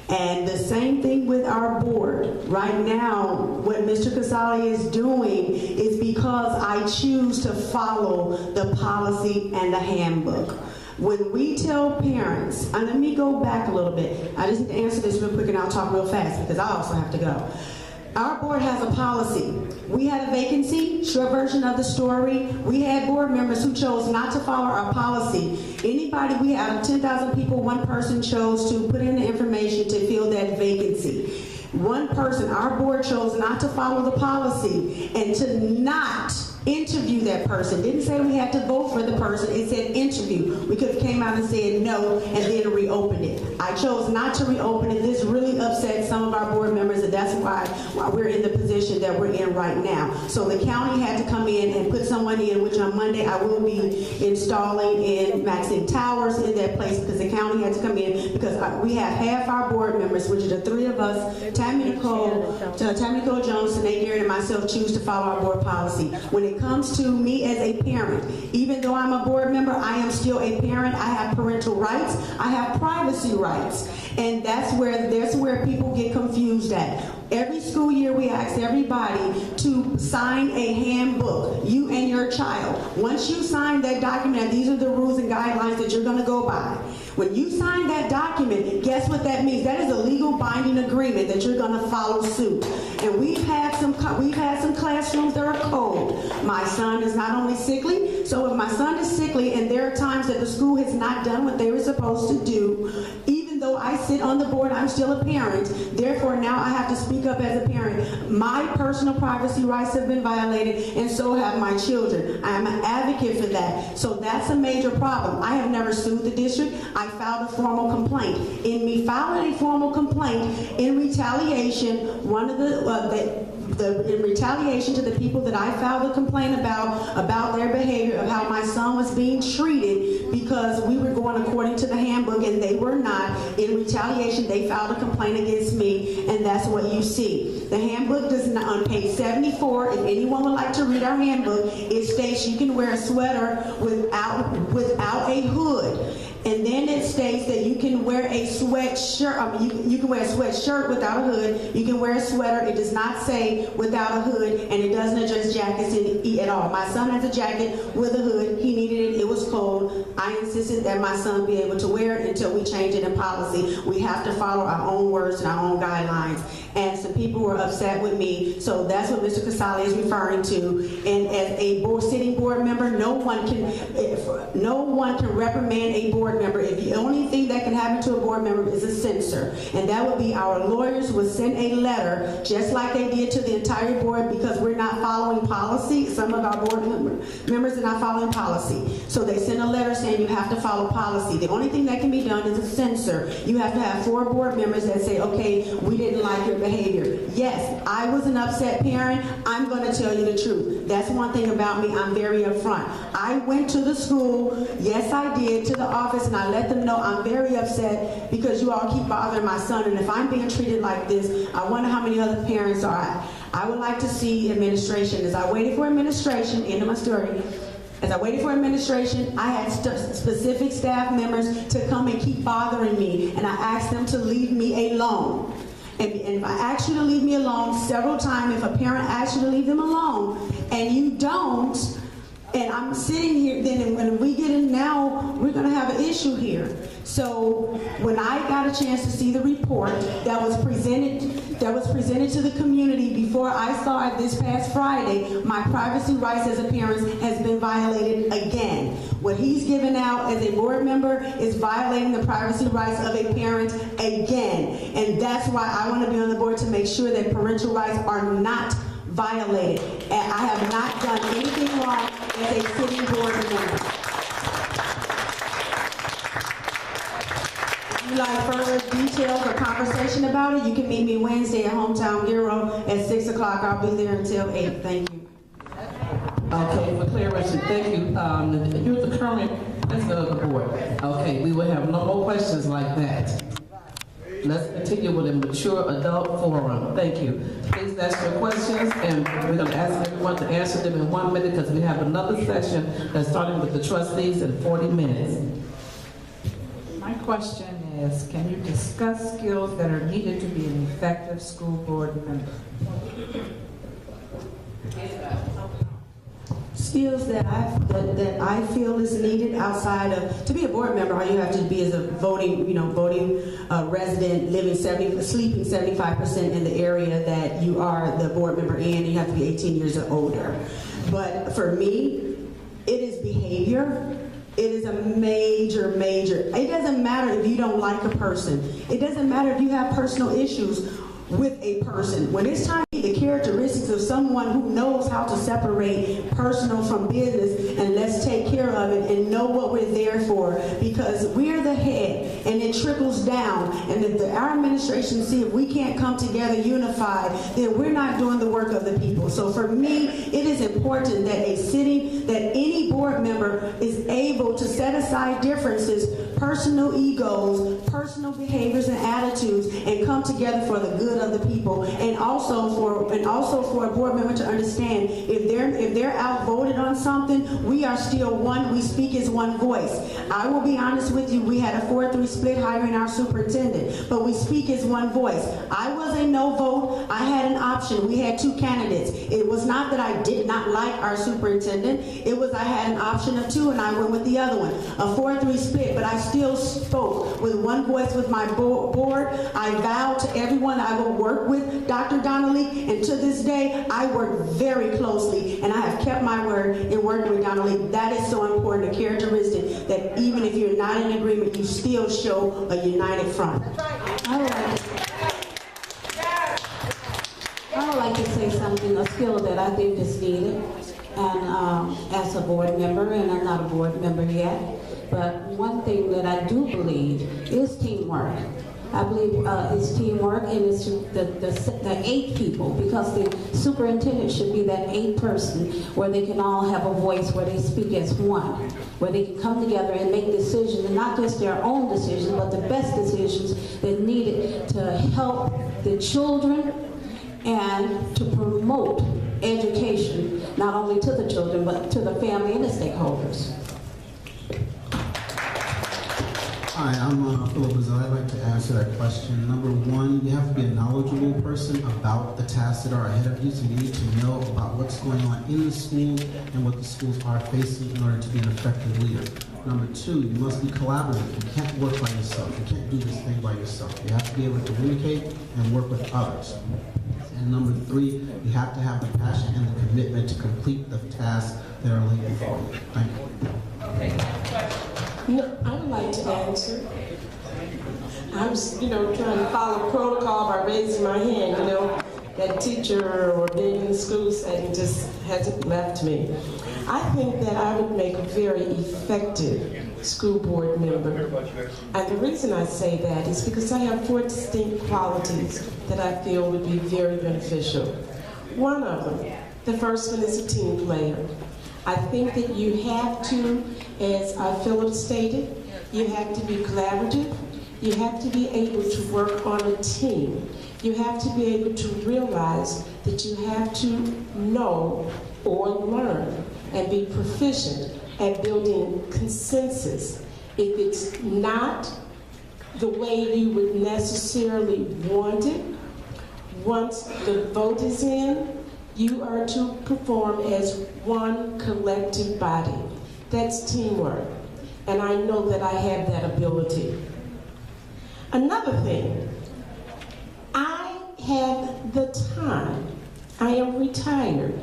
And the same thing with our board. Right now, what Mr. Casali is doing is because I choose to follow the policy and the handbook. When we tell parents, and let me go back a little bit. I just need to answer this real quick and I'll talk real fast because I also have to go. Our board has a policy. We had a vacancy, short version of the story. We had board members who chose not to follow our policy. Anybody, we out of 10,000 people, one person chose to put in the information to fill that vacancy. One person, our board chose not to follow the policy and to not interview that person. Didn't say we had to vote for the person, it said interview. We could have came out and said no and then reopened it. I chose not to reopen it. This really upset some of our board members, and that's why we're in the position that we're in right now. So the county had to come in and put someone in, which on Monday I will be installing in Maxine Towers in that place because the county had to come in because we have half our board members, which are the 3 of us, Tammy Nicole Jones, Sinead Garrett, and myself choose to follow our board policy. When it comes to me as a parent, even though I'm a board member, I am still a parent. I have parental rights. I have privacy rights. And that's where people get confused at. Every school year we ask everybody to sign a handbook, you and your child. Once you sign that document, these are the rules and guidelines that you're going to go by. When you sign that document, guess what that means? That is a legal binding agreement that you're going to follow suit. And we've had some classrooms that are cold. My son is not only sickly, so if my son is sickly and there are times that the school has not done what they were supposed to do, even though I I sit on the board, I'm still a parent. Therefore, now I have to speak up as a parent. My personal privacy rights have been violated, and so have my children. I am an advocate for that. So that's a major problem. I have never sued the district. I filed a formal complaint. In me filing a formal complaint, in retaliation, in retaliation to the people that I filed a complaint about their behavior, of how my son was being treated because we were going according to the handbook and they were not. In retaliation, they filed a complaint against me, and that's what you see. The handbook does not, on page 74, if anyone would like to read our handbook, it states you can wear a sweater without a hood. And then it states that you can wear a sweatshirt. You can wear a sweatshirt without a hood. You can wear a sweater. It does not say without a hood, and it doesn't address jackets at all. My son has a jacket with a hood. He needed it. It was cold. I insisted that my son be able to wear it until we change it in policy. We have to follow our own words and our own guidelines. And some people were upset with me. So that's what Mr. Casale is referring to. And as a sitting board member, no one can reprimand a board member. If the only thing that can happen to a board member is a censure, and that would be our lawyers would send a letter, just like they did to the entire board, because we're not following policy. Some of our board members are not following policy. So they send a letter saying you have to follow policy. The only thing that can be done is a censor. You have to have 4 board members that say, okay, we didn't like your behavior. Yes, I was an upset parent. I'm going to tell you the truth. That's one thing about me. I'm very upfront. I went to the school, yes I did, to the office, and I let them know I'm very upset because you all keep bothering my son, and if I'm being treated like this, I wonder how many other parents are. I would like to see administration. As I waited for administration, end of my story, as I waited for administration, I had specific staff members to come and keep bothering me, and I asked them to leave me alone. And if I ask you to leave me alone several times, if a parent asks you to leave them alone, and you don't, and I'm sitting here, then when we get in now, we're going to have an issue here. So when I got a chance to see the report that was presented to the community before I saw it this past Friday, my privacy rights as a parent has been violated again. What he's given out as a board member is violating the privacy rights of a parent again. And that's why I want to be on the board, to make sure that parental rights are not violated. And I have not done anything wrong as a sitting board member. If you'd like further details or conversation about it, you can meet me Wednesday at Hometown Bureau at 6 o'clock. I'll be there until 8. Thank you. Okay, for clarification, thank you. You're the current president of the board. Okay, we will have no more questions like that. Let's continue with a mature adult forum. Thank you. Please ask your questions, and we're going to ask everyone to answer them in 1 minute because we have another session that's starting with the trustees in 40 minutes. My question is, can you discuss skills that are needed to be an effective school board member? Skills that I feel is needed outside of, to be a board member, all you have to be is a voting resident, sleeping 75% in the area that you are the board member in, and you have to be 18 years or older. But for me, it is behavior. It is a major, it doesn't matter if you don't like a person. It doesn't matter if you have personal issues with a person. When it's time to be the characteristics of someone who knows how to separate personal from business, and let's take care of it and know what we're there for, because we're the head and it trickles down. And if our administration see if we can't come together unified, then we're not doing the work of the people. So for me, it is important that any board member is able to set aside differences, personal egos, personal behaviors and attitudes, and come together for the good of the people, and also for a board member to understand if they're outvoted on something, we are still one. We speak as one voice. I will be honest with you. We had a 4-3 split hiring our superintendent, but we speak as one voice. I was a no vote. I had an option. We had 2 candidates. It was not that I did not like our superintendent. It was I had an option of 2, and I went with the other one. A 4-3 split, but I still spoke with one voice with my board. I vowed to everyone I will work with Dr. Donnelly, and to this day, I work very closely, and I have kept my word in working with Donnelly. That is so important, a characteristic that even if you're not in agreement, you still show a united front. I would like to say something, a skill that I think is needed, and as a board member, and I'm not a board member yet, but one thing that I do believe is teamwork. I believe it's teamwork, and it's the 8 people, because the superintendent should be that 8th person where they can all have a voice, where they speak as one, where they can come together and make decisions, and not just their own decisions, but the best decisions that needed to help the children and to promote education, not only to the children, but to the family and the stakeholders. Hi, I'm P.L.A.N. I'd like to answer that question. Number one, you have to be a knowledgeable person about the tasks that are ahead of you, so you need to know about what's going on in the school and what the schools are facing in order to be an effective leader. Number two, you must be collaborative. You can't work by yourself. You can't do this thing by yourself. You have to be able to communicate and work with others. And number three, you have to have the passion and the commitment to complete the tasks that are laid before you. Thank you. No, I would like to answer. I was, trying to follow protocol by raising my hand, that teacher or being in the school setting just hasn't left me. I think that I would make a very effective school board member. And the reason I say that is because I have 4 distinct qualities that I feel would be very beneficial. One of them, the first one is a team player. I think that you have to, as Philip stated, you have to be collaborative. You have to be able to work on a team. You have to be able to realize that you have to know or learn and be proficient at building consensus. If it's not the way you would necessarily want it, once the vote is in, you are to perform as one collective body. That's teamwork. And I know that I have that ability. Another thing, I have the time. I am retired.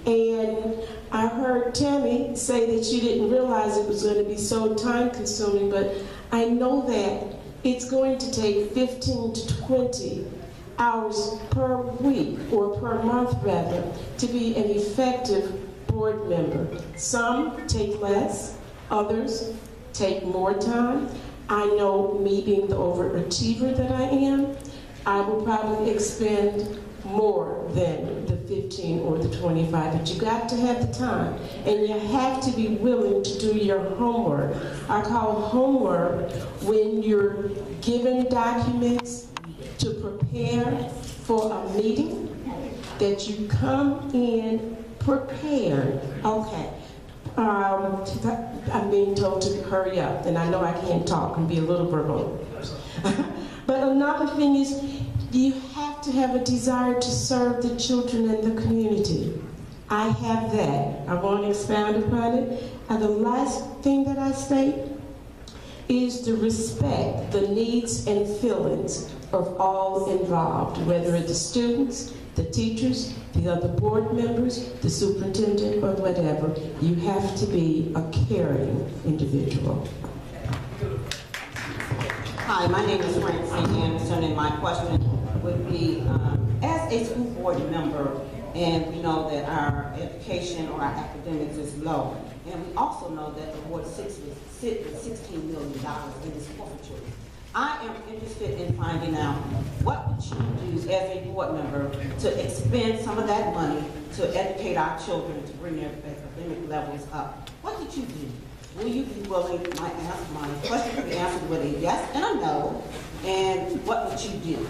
And I heard Tammy say that she didn't realize it was going to be so time consuming, but I know that it's going to take 15 to 20 hours per week, or per month rather, to be an effective board member. Some take less, others take more time. I know, me being the overachiever that I am, I will probably expend more than the 15 or the 25, but you got to have the time, and you have to be willing to do your homework. I call homework when you're given documents to prepare for a meeting, that you come in prepared. Okay. I'm being told to hurry up, and I know I can't talk and be a little verbose. But another thing is, you have to have a desire to serve the children in the community. I have that. I won't expound upon it. And the last thing that I state is to respect the needs and feelings of all involved, whether it's the students, the teachers, the other board members, the superintendent, or whatever. You have to be a caring individual. Hi, my name is Francine Anderson, and my question would be, as a school board member, and we know that our education or our academics is low, and we also know that the board sits with $16 million in its forfeiture. I am interested in finding out, what would you do as a board member to expend some of that money to educate our children, to bring their academic levels up? What did you do? Will you be willing, my question could be answered with a yes and a no, and what would you do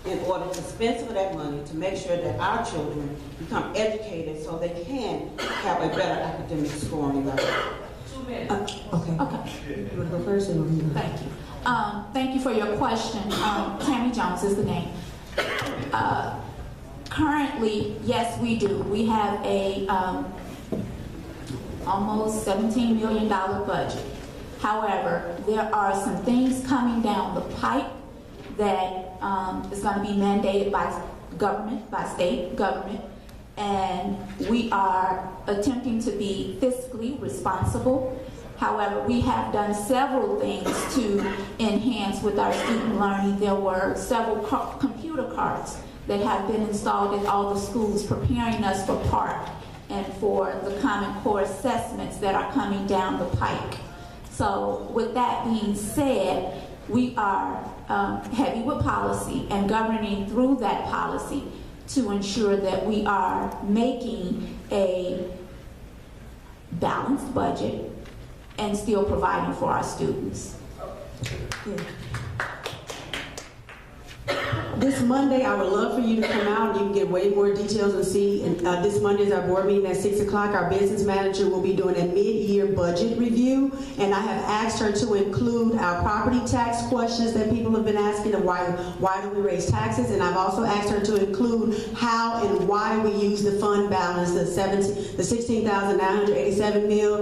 in order to spend some of that money to make sure that our children become educated so they can have a better academic scoring level? 2 minutes. Okay. You want to go first? Thank you. Thank you for your question. Tammy Jones is the name. Currently, yes, we do. We have a almost $17 million budget. However, there are some things coming down the pipe that is going to be mandated by government, by state government, and we are attempting to be fiscally responsible. However, we have done several things to enhance with our student learning. There were several computer carts that have been installed in all the schools, preparing us for PARC and for the Common Core assessments that are coming down the pike. So with that being said, we are heavy with policy and governing through that policy to ensure that we are making a balanced budget and still providing for our students. Yeah. This Monday, I would love for you to come out and you can get way more details and see. And, this Monday is our board meeting at 6 o'clock. Our business manager will be doing a mid-year budget review. And I have asked her to include our property tax questions that people have been asking of why do we raise taxes. And I've also asked her to include how and why we use the fund balance, the $16,987 million,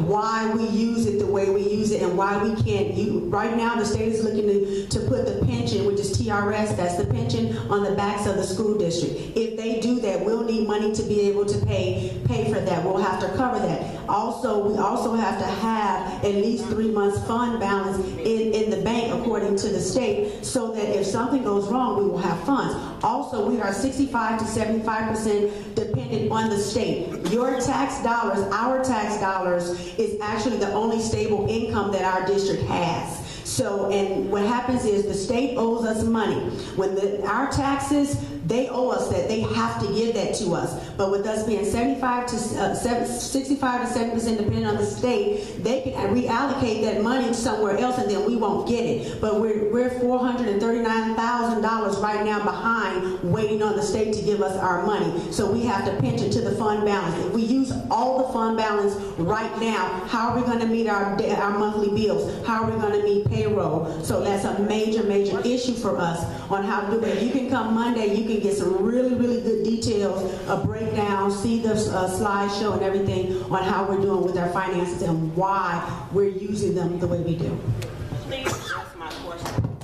why we use it the way we use it, and why we can't use. Right now, the state is looking to put the pension, which is TRS, that's the pension, on the backs of the school district. If they do that, we'll need money to be able to pay for that. We'll have to cover that. Also, we also have to have at least 3 months fund balance in the bank according to the state, so that if something goes wrong, we will have funds. Also, we are 65 to 75% dependent on the state. Your tax dollars, our tax dollars, is actually the only stable income that our district has. So, and what happens is the state owes us money. When our taxes, they owe us that. They have to give that to us. But with us being 65 to 70% depending on the state, they can reallocate that money somewhere else and then we won't get it. But we're $439,000 right now behind, waiting on the state to give us our money. So we have to pinch it to the fund balance. If we use all the fund balance right now, how are we going to meet our monthly bills? How are we going to meet payroll? So that's a major, major issue for us on how to do it. You can come Monday, you can get some really, really good details, a breakdown, see the slideshow and everything on how we're doing with our finances and why we're using them the way we do. Please ask my question.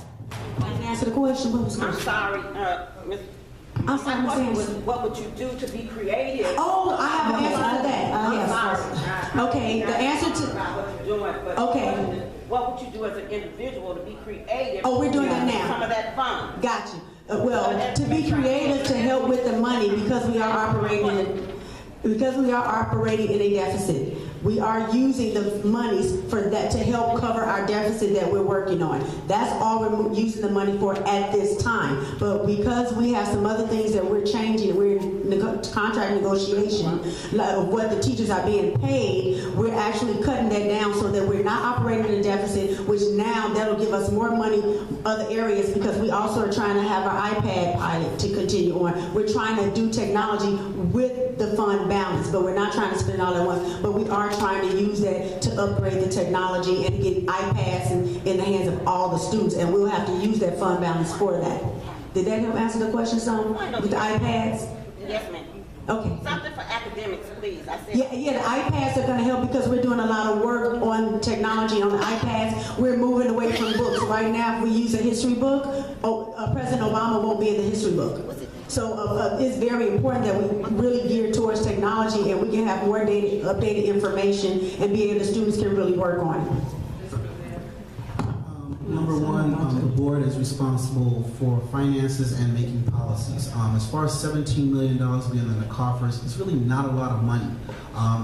I didn't answer the question. What was the question? I'm sorry, Ms. I'm sorry, My question was, Ms. what would you do to be creative? Oh, I have an answer to that. Yes. Okay, the answer to... Okay. What would you do as an individual to be creative? Oh, we're doing that now. Some of that fund. Got you. Well, to be creative to help with the money because we are operating in a deficit. We are using the monies for that to help cover our deficit that we're working on. That's all we're using the money for at this time. But because we have some other things that we're changing, we're in contract negotiation, like what the teachers are being paid, we're actually cutting that down so that we're not operating in a deficit, which now that'll give us more money other areas because we also are trying to have our iPad pilot to continue on. We're trying to do technology with the fund balance, but we're not trying to spend all at once, but we are trying to use that to upgrade the technology and get iPads in the hands of all the students, and we'll have to use that fund balance for that. Did that help answer the question some with the iPads? Yes, ma'am. Okay. Something for academics, please. I said. Yeah, the iPads are going to help because we're doing a lot of work on technology on the iPads. We're moving away from books. Right now, if we use a history book, President Obama won't be in the history book. So it's very important that we really gear towards technology and we can have more updated information and be able, the students can really work on it. Number one, the board is responsible for finances and making policies. As far as $17 million being in the coffers, it's really not a lot of money.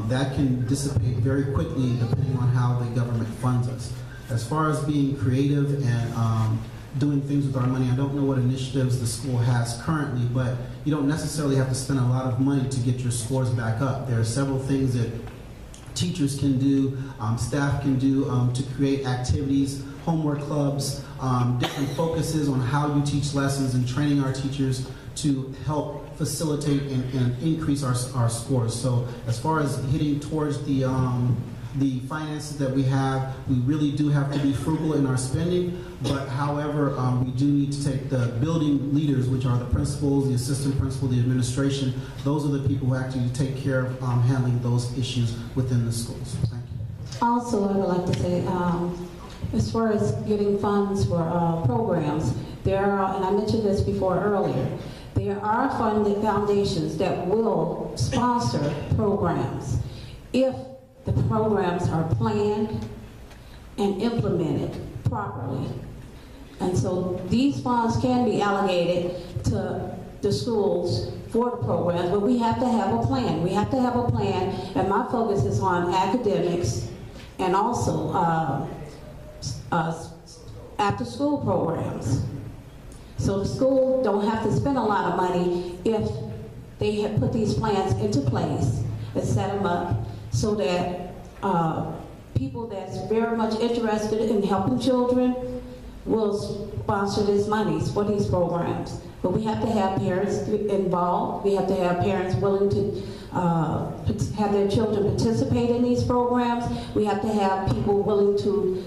That can dissipate very quickly depending on how the government funds us. As far as being creative and doing things with our money, I don't know what initiatives the school has currently, but you don't necessarily have to spend a lot of money to get your scores back up. There are several things that teachers can do, staff can do to create activities, homework clubs, different focuses on how you teach lessons and training our teachers to help facilitate and increase our scores. So as far as hitting towards the finances that we have, we really do have to be frugal in our spending, but however, we do need to take the building leaders, which are the principals, the assistant principal, the administration, those are the people who actually take care of handling those issues within the schools. Thank you. Also, I would like to say, as far as getting funds for programs, there are, and I mentioned this before earlier, there are funded foundations that will sponsor programs. If the programs are planned and implemented properly. And so these funds can be allocated to the schools for the programs, but we have to have a plan. We have to have a plan, and my focus is on academics and also after-school programs. So the school don't have to spend a lot of money if they have put these plans into place and set them up so that people that's very much interested in helping children will sponsor these monies for these programs. But we have to have parents involved. We have to have parents willing to have their children participate in these programs. We have to have people willing to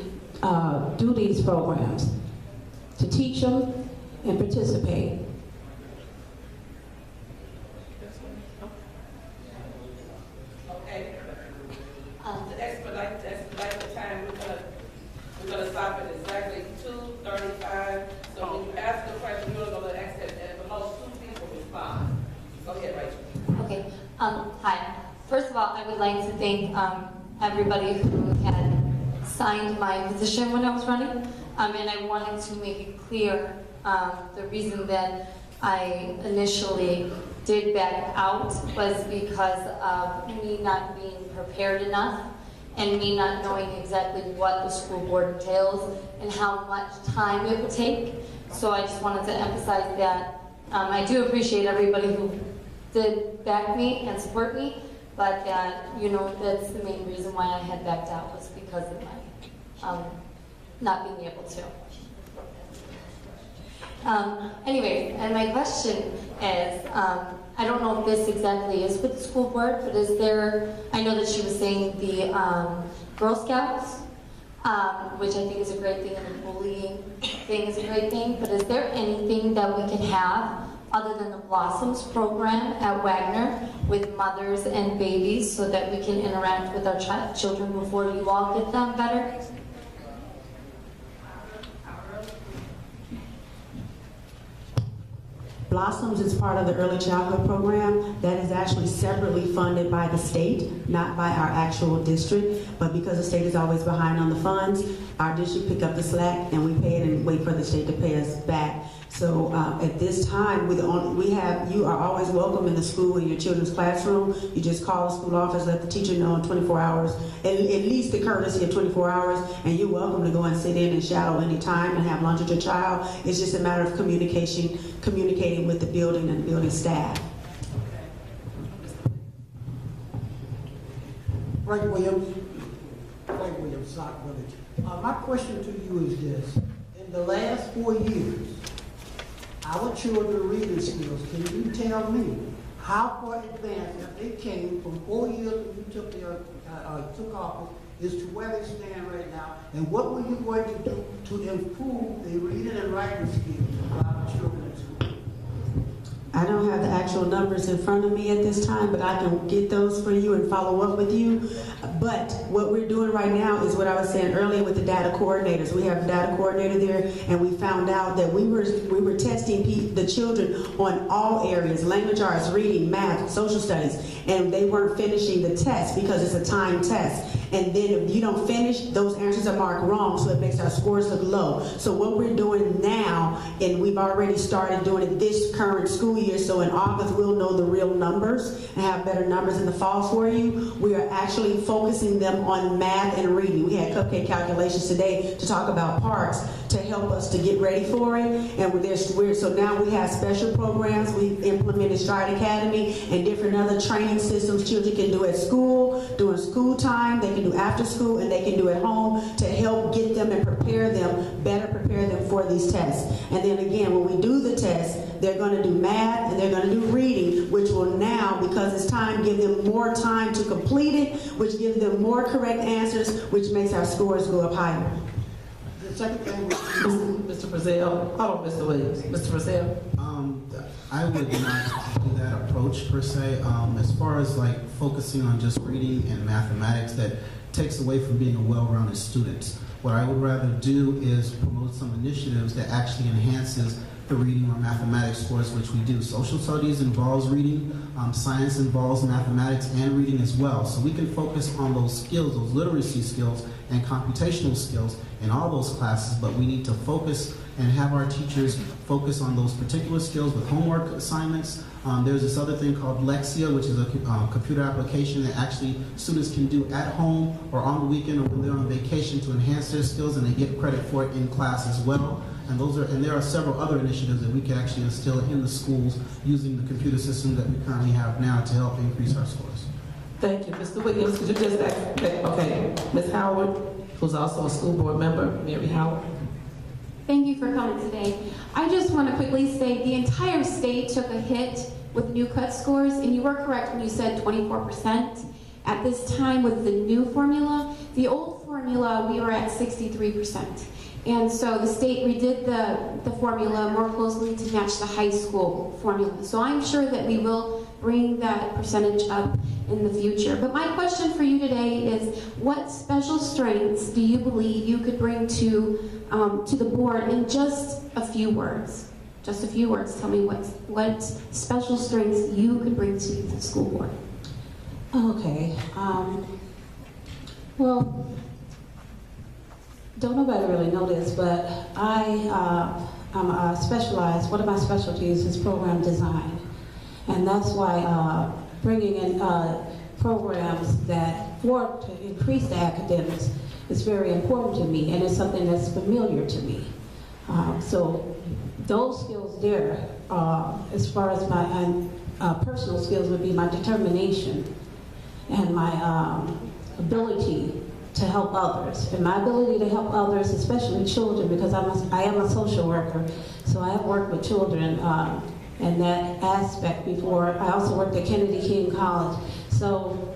do these programs, to teach them and participate. Okay. To expedite the time, we're gonna stop at exactly 2:35. So when you ask the question, you're gonna ask that at the most 2 people respond. Go ahead, Rachel. Okay. Hi. First of all, I would like to thank everybody who had signed my position when I was running, and I wanted to make it clear the reason that I initially did back out was because of me not being prepared enough and me not knowing exactly what the school board entails and how much time it would take. So I just wanted to emphasize that I do appreciate everybody who did back me and support me, but that, you know, that's the main reason why I had backed out was because of my not being able to. Anyway, and my question is, I don't know if this exactly is with the school board, but is there, I know that she was saying the Girl Scouts, which I think is a great thing, and the bullying thing is a great thing, but is there anything that we can have other than the Blossoms program at Wagner with mothers and babies so that we can interact with our children before you all get them better? Blossoms is part of the early childhood program that is actually separately funded by the state, not by our actual district. But because the state is always behind on the funds, our district pick up the slack and we pay it and wait for the state to pay us back. So at this time, you are always welcome in the school in your children's classroom. You just call the school office, let the teacher know in 24 hours, at least the courtesy of 24 hours, and you're welcome to go and sit in and shadow any time and have lunch with your child. It's just a matter of communicating with the building and the building staff. Frank Williams, Sauk Village. My question to you is this. In the last 4 years, our children's reading skills, can you tell me how far advanced that they came from 4 years when you took office is to where they stand right now, and what were you going to do to improve the reading and writing skills of our children in school? I don't have the actual numbers in front of me at this time, but I can get those for you and follow up with you. But what we're doing right now is what I was saying earlier with the data coordinators. We have a data coordinator there, and we found out that we were testing the children on all areas, language arts, reading, math, social studies, and they weren't finishing the test because it's a timed test. And then if you don't finish, those answers are marked wrong, so it makes our scores look low. So what we're doing now, and we've already started doing it this current school year, so in August we'll know the real numbers and have better numbers in the fall for you. We are actually focusing them on math and reading. We had cupcake calculations today to talk about parts to help us to get ready for it. And so now we have special programs. We've implemented Stride Academy and different other training systems children can do at school, during school time, they can do after school, and they can do at home to help get them and better prepare them for these tests. And then again, when we do the test, they're going to do math and they're going to do reading, which will now, because it's time, give them more time to complete it, which gives them more correct answers, which makes our scores go up higher. The second thing was Mr. Brazil, hold on, Mr. Williams. Mr. Brazil? I would not do that approach per se. As far as like focusing on just reading and mathematics, that takes away from being a well-rounded student. What I would rather do is promote some initiatives that actually enhances the reading or mathematics scores, which we do. Social studies involves reading, science involves mathematics and reading as well. So we can focus on those skills, those literacy skills and computational skills in all those classes, but we need to focus and have our teachers focus on those particular skills with homework assignments. There's this other thing called Lexia, which is a computer application that actually students can do at home or on the weekend or when they're on vacation to enhance their skills, and they get credit for it in class as well. And there are several other initiatives that we can actually instill in the schools using the computer system that we currently have now to help increase our scores. Thank you. Mr. Williams, could you just ask, okay, Ms. Howard, who's also a school board member, Mary Howard. Thank you for coming today. I just want to quickly say the entire state took a hit with new cut scores, and you were correct when you said 24%. At this time with the new formula, the old formula, we were at 63%. And so the state redid the formula more closely to match the high school formula. So I'm sure that we will bring that percentage up in the future. But my question for you today is, what special strengths do you believe you could bring to the board in just a few words? Just a few words. Tell me what special strengths you could bring to the school board. Okay. Well, don't nobody really know this, but I'm specialized. One of my specialties is program design, and that's why bringing in programs to increase the academics is very important to me, and it's something that's familiar to me. So those skills there, as far as my personal skills, would be my determination and my ability to help others. And my ability to help others, especially children, because I am a social worker, so I have worked with children in that aspect before. I also worked at Kennedy King College. So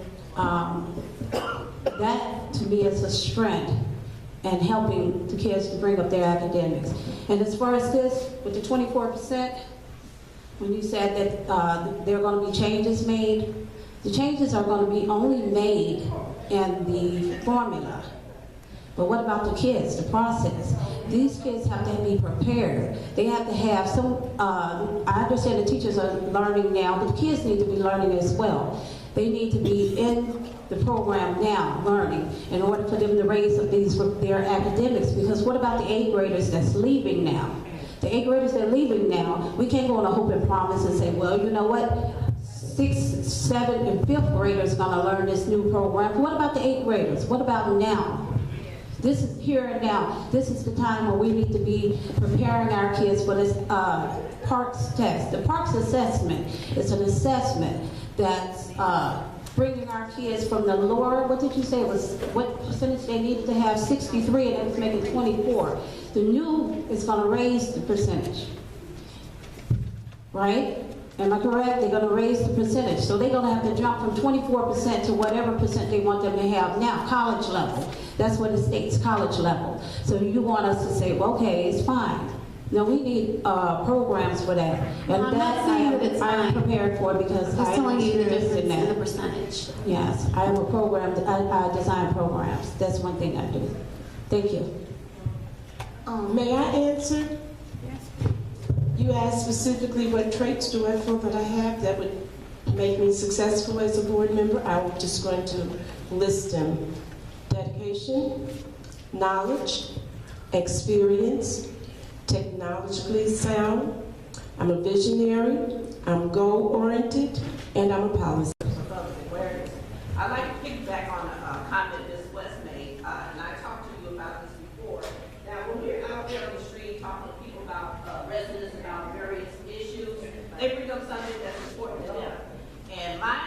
that to me is a strength and helping the kids to bring up their academics. And as far as this, with the 24%, when you said that there are going to be changes made, the changes are going to be only made in the formula. But what about the kids, the process? These kids have to be prepared. They have to have some, I understand the teachers are learning now, but the kids need to be learning as well. They need to be in the program now, learning, in order for them to raise up their academics. Because what about the 8th graders that's leaving now? The 8th graders that are leaving now, we can't go on a hope and promise and say, well, you know what? 6th, 7th, and 5th graders are going to learn this new program. What about the 8th graders? What about now? This is here and now. This is the time where we need to be preparing our kids for this Parks test. The Parks assessment is an assessment that's bringing our kids from the lower, what did you say, what percentage they needed to have, 63, and it's making 24. The new is going to raise the percentage, right? Am I correct? They're going to raise the percentage. So they're going to have to jump from 24% to whatever percent they want them to have now, college level. That's what the state's college level. So you want us to say, well, okay, it's fine. No, we need programs for that. And I'm not saying that it's I'm fine. prepared for because I'm telling you the difference in that. in the percentage. Yes, I am a program, I design programs. That's one thing I do. Thank you. May I answer? You asked specifically what traits do I feel that I have that would make me successful as a board member. I'm just going to list them. Dedication, knowledge, experience, technologically sound, I'm a visionary, I'm goal-oriented, and I'm a policy. I'd like to piggyback on a comment Ms. West made, and I talked to you about this before. Now, when we're out there on the street talking to people about residents about various issues, they bring up something that's important to them. And my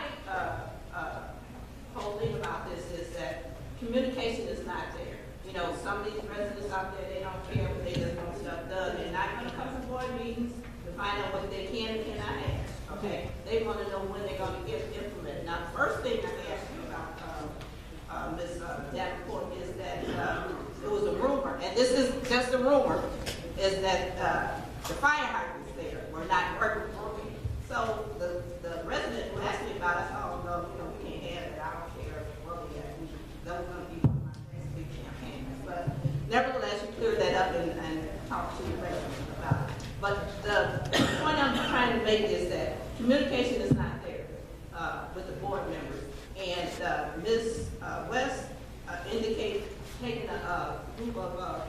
whole thing about this is that communication is not there. You know, some of these residents out there, they don't care, but they just want stuff done. They're not going to come to board meetings to find out what they can and cannot have. Okay? They want to know when they're going to get implemented. Now, the first thing I asked you about, Ms. Davenport, is that it was a rumor, and this is just a rumor, is that the fire hydrants there were not working. So the resident who asked me about it, oh, no, you know, we can't have it. I don't care where we at. That was going to be one of my next big campaigns. But nevertheless, you cleared that up and talked to the residents about it. But the point I'm trying to make is that communication is not there with the board members. And Ms. West indicated taking a group of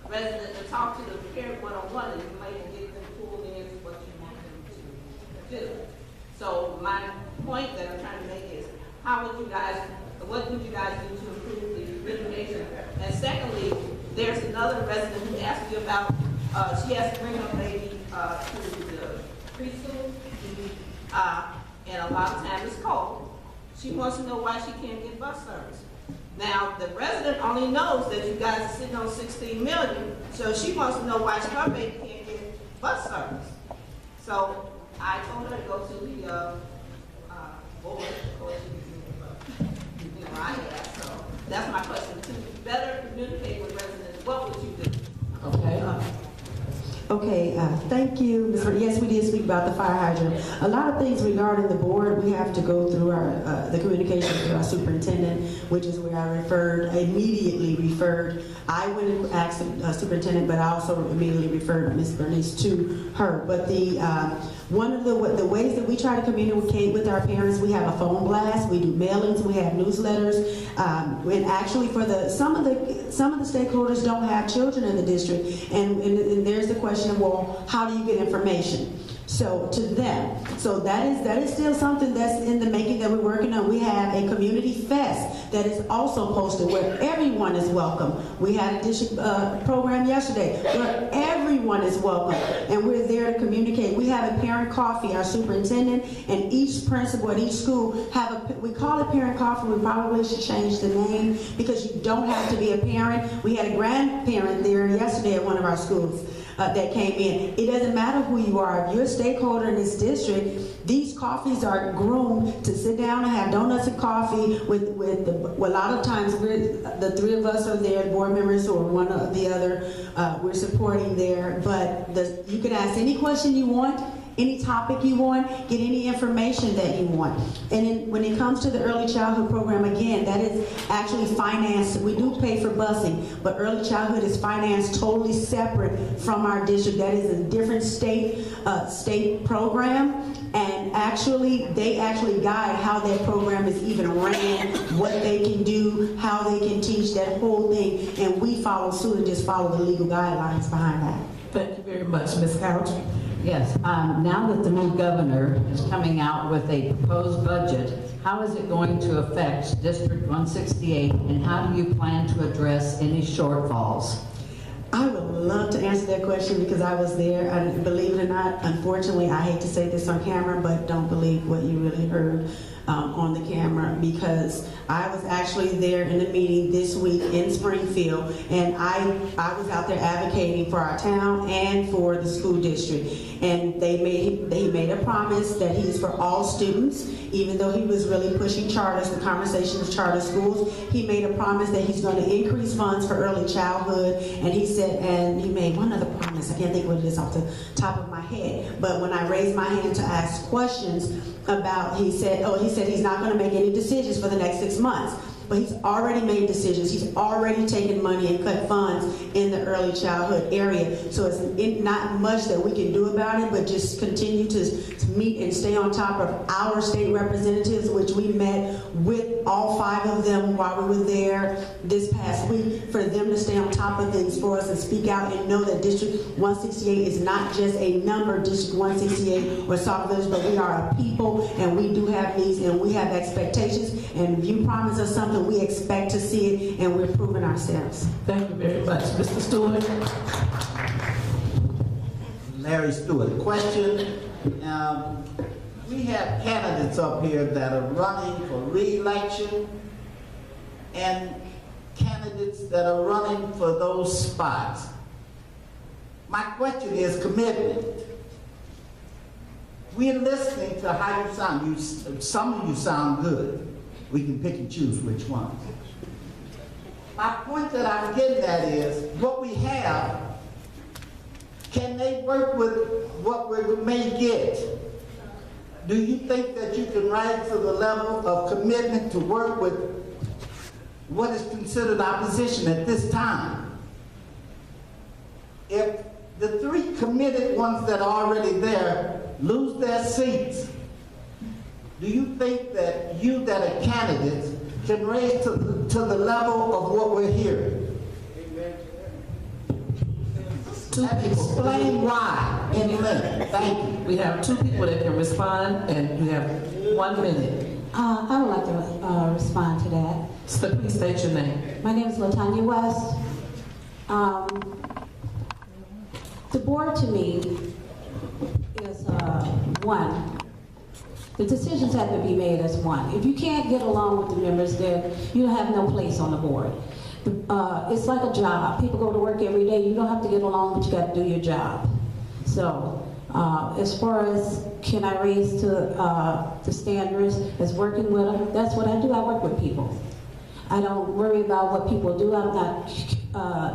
residents to talk to the parent one-on-one, and you might get them pulled in to what you want them to do. So my point that I'm trying to make is, what would you guys do to improve the communication? And secondly, there's another resident who asked me about, she has to bring her baby to the preschool, and a lot of times it's cold. She wants to know why she can't get bus service. Now, the resident only knows that you guys are sitting on 16 million, so she wants to know why her baby can't get bus service. So I told her to go to the board, of course, I have, so that's my question. To better communicate with residents, what would you do? Okay, thank you, Ms. Ford. Yes, we did speak about the fire hydrant. A lot of things regarding the board, we have to go through the communication through our superintendent, which is where I immediately referred. I went and asked the superintendent, but I also immediately referred Ms. Bernice to her. But one of the ways that we try to communicate with our parents, we have a phone blast, we do mailings, we have newsletters, and actually for some of the stakeholders don't have children in the district, and there's the question of, well, how do you get information? So to them, so that is still something that's in the making that we're working on. We have a community fest that is also posted where everyone is welcome. We had a district program yesterday where everyone is welcome, and we're there to communicate. We have a parent coffee. Our superintendent and each principal at each school have we call it parent coffee. We probably should change the name because you don't have to be a parent. We had a grandparent there yesterday at one of our schools. That came in. It doesn't matter who you are. If you're a stakeholder in this district, these coffees are groomed to sit down and have donuts and coffee with a lot of times the three of us are there, board members or one or the other, we're supporting there. But you can ask any question you want, any topic you want, get any information that you want. And then when it comes to the early childhood program, again, that is actually financed. We do pay for busing, but early childhood is financed totally separate from our district. That is a different state program. And they actually guide how that program is even ran, what they can do, how they can teach, that whole thing. And we follow suit and just follow the legal guidelines behind that. Thank you very much, Ms. Couch. Yes, now that the new governor is coming out with a proposed budget, how is it going to affect District 168, and how do you plan to address any shortfalls? I would love to answer that question because I was there. Believe it or not, unfortunately, I hate to say this on camera, but don't believe what you really heard on the camera, because I was actually there in a meeting this week in Springfield, and I was out there advocating for our town and for the school district. And they made a promise that he's for all students, even though he was really pushing charters, the conversation of charter schools. He made a promise that he's going to increase funds for early childhood, and he made one other promise. I can't think what it is off the top of my head. But when I raised my hand to ask questions about, he said he's not going to make any decisions for the next 6 months. But he's already made decisions. He's already taken money and cut funds in the early childhood area. So it's not much that we can do about it, but just continue to meet and stay on top of our state representatives, which we met with all 5 of them while we were there this past week, for them to stay on top of things for us and speak out and know that District 168 is not just a number, District 168 or Sauk Village, but we are a people, and we do have needs and we have expectations. And if you promise us something, we expect to see it, and we're proving ourselves. Thank you very much. Mr. Stewart. Larry Stewart. Question. We have candidates up here that are running for re-election and candidates that are running for those spots. My question is commitment. We're listening to how you sound. Some of you sound good. We can pick and choose which ones. My point that I'm getting at is, what we have, can they work with what we may get? Do you think that you can rise to the level of commitment to work with what is considered opposition at this time? If the 3 committed ones that are already there lose their seats, do you think that you that are candidates can raise to the level of what we're hearing? And explain why in a minute. Thank you. We have 2 people that can respond, and you have 1 minute. I would like to respond to that. So please state your name. My name is LaTanya West. The board to me is one. The decisions have to be made as one. If you can't get along with the members, then you have no place on the board. It's like a job. People go to work every day. You don't have to get along, but you got to do your job. So as far as can I raise to the standards as working with them, that's what I do. I work with people. I don't worry about what people do. I'm not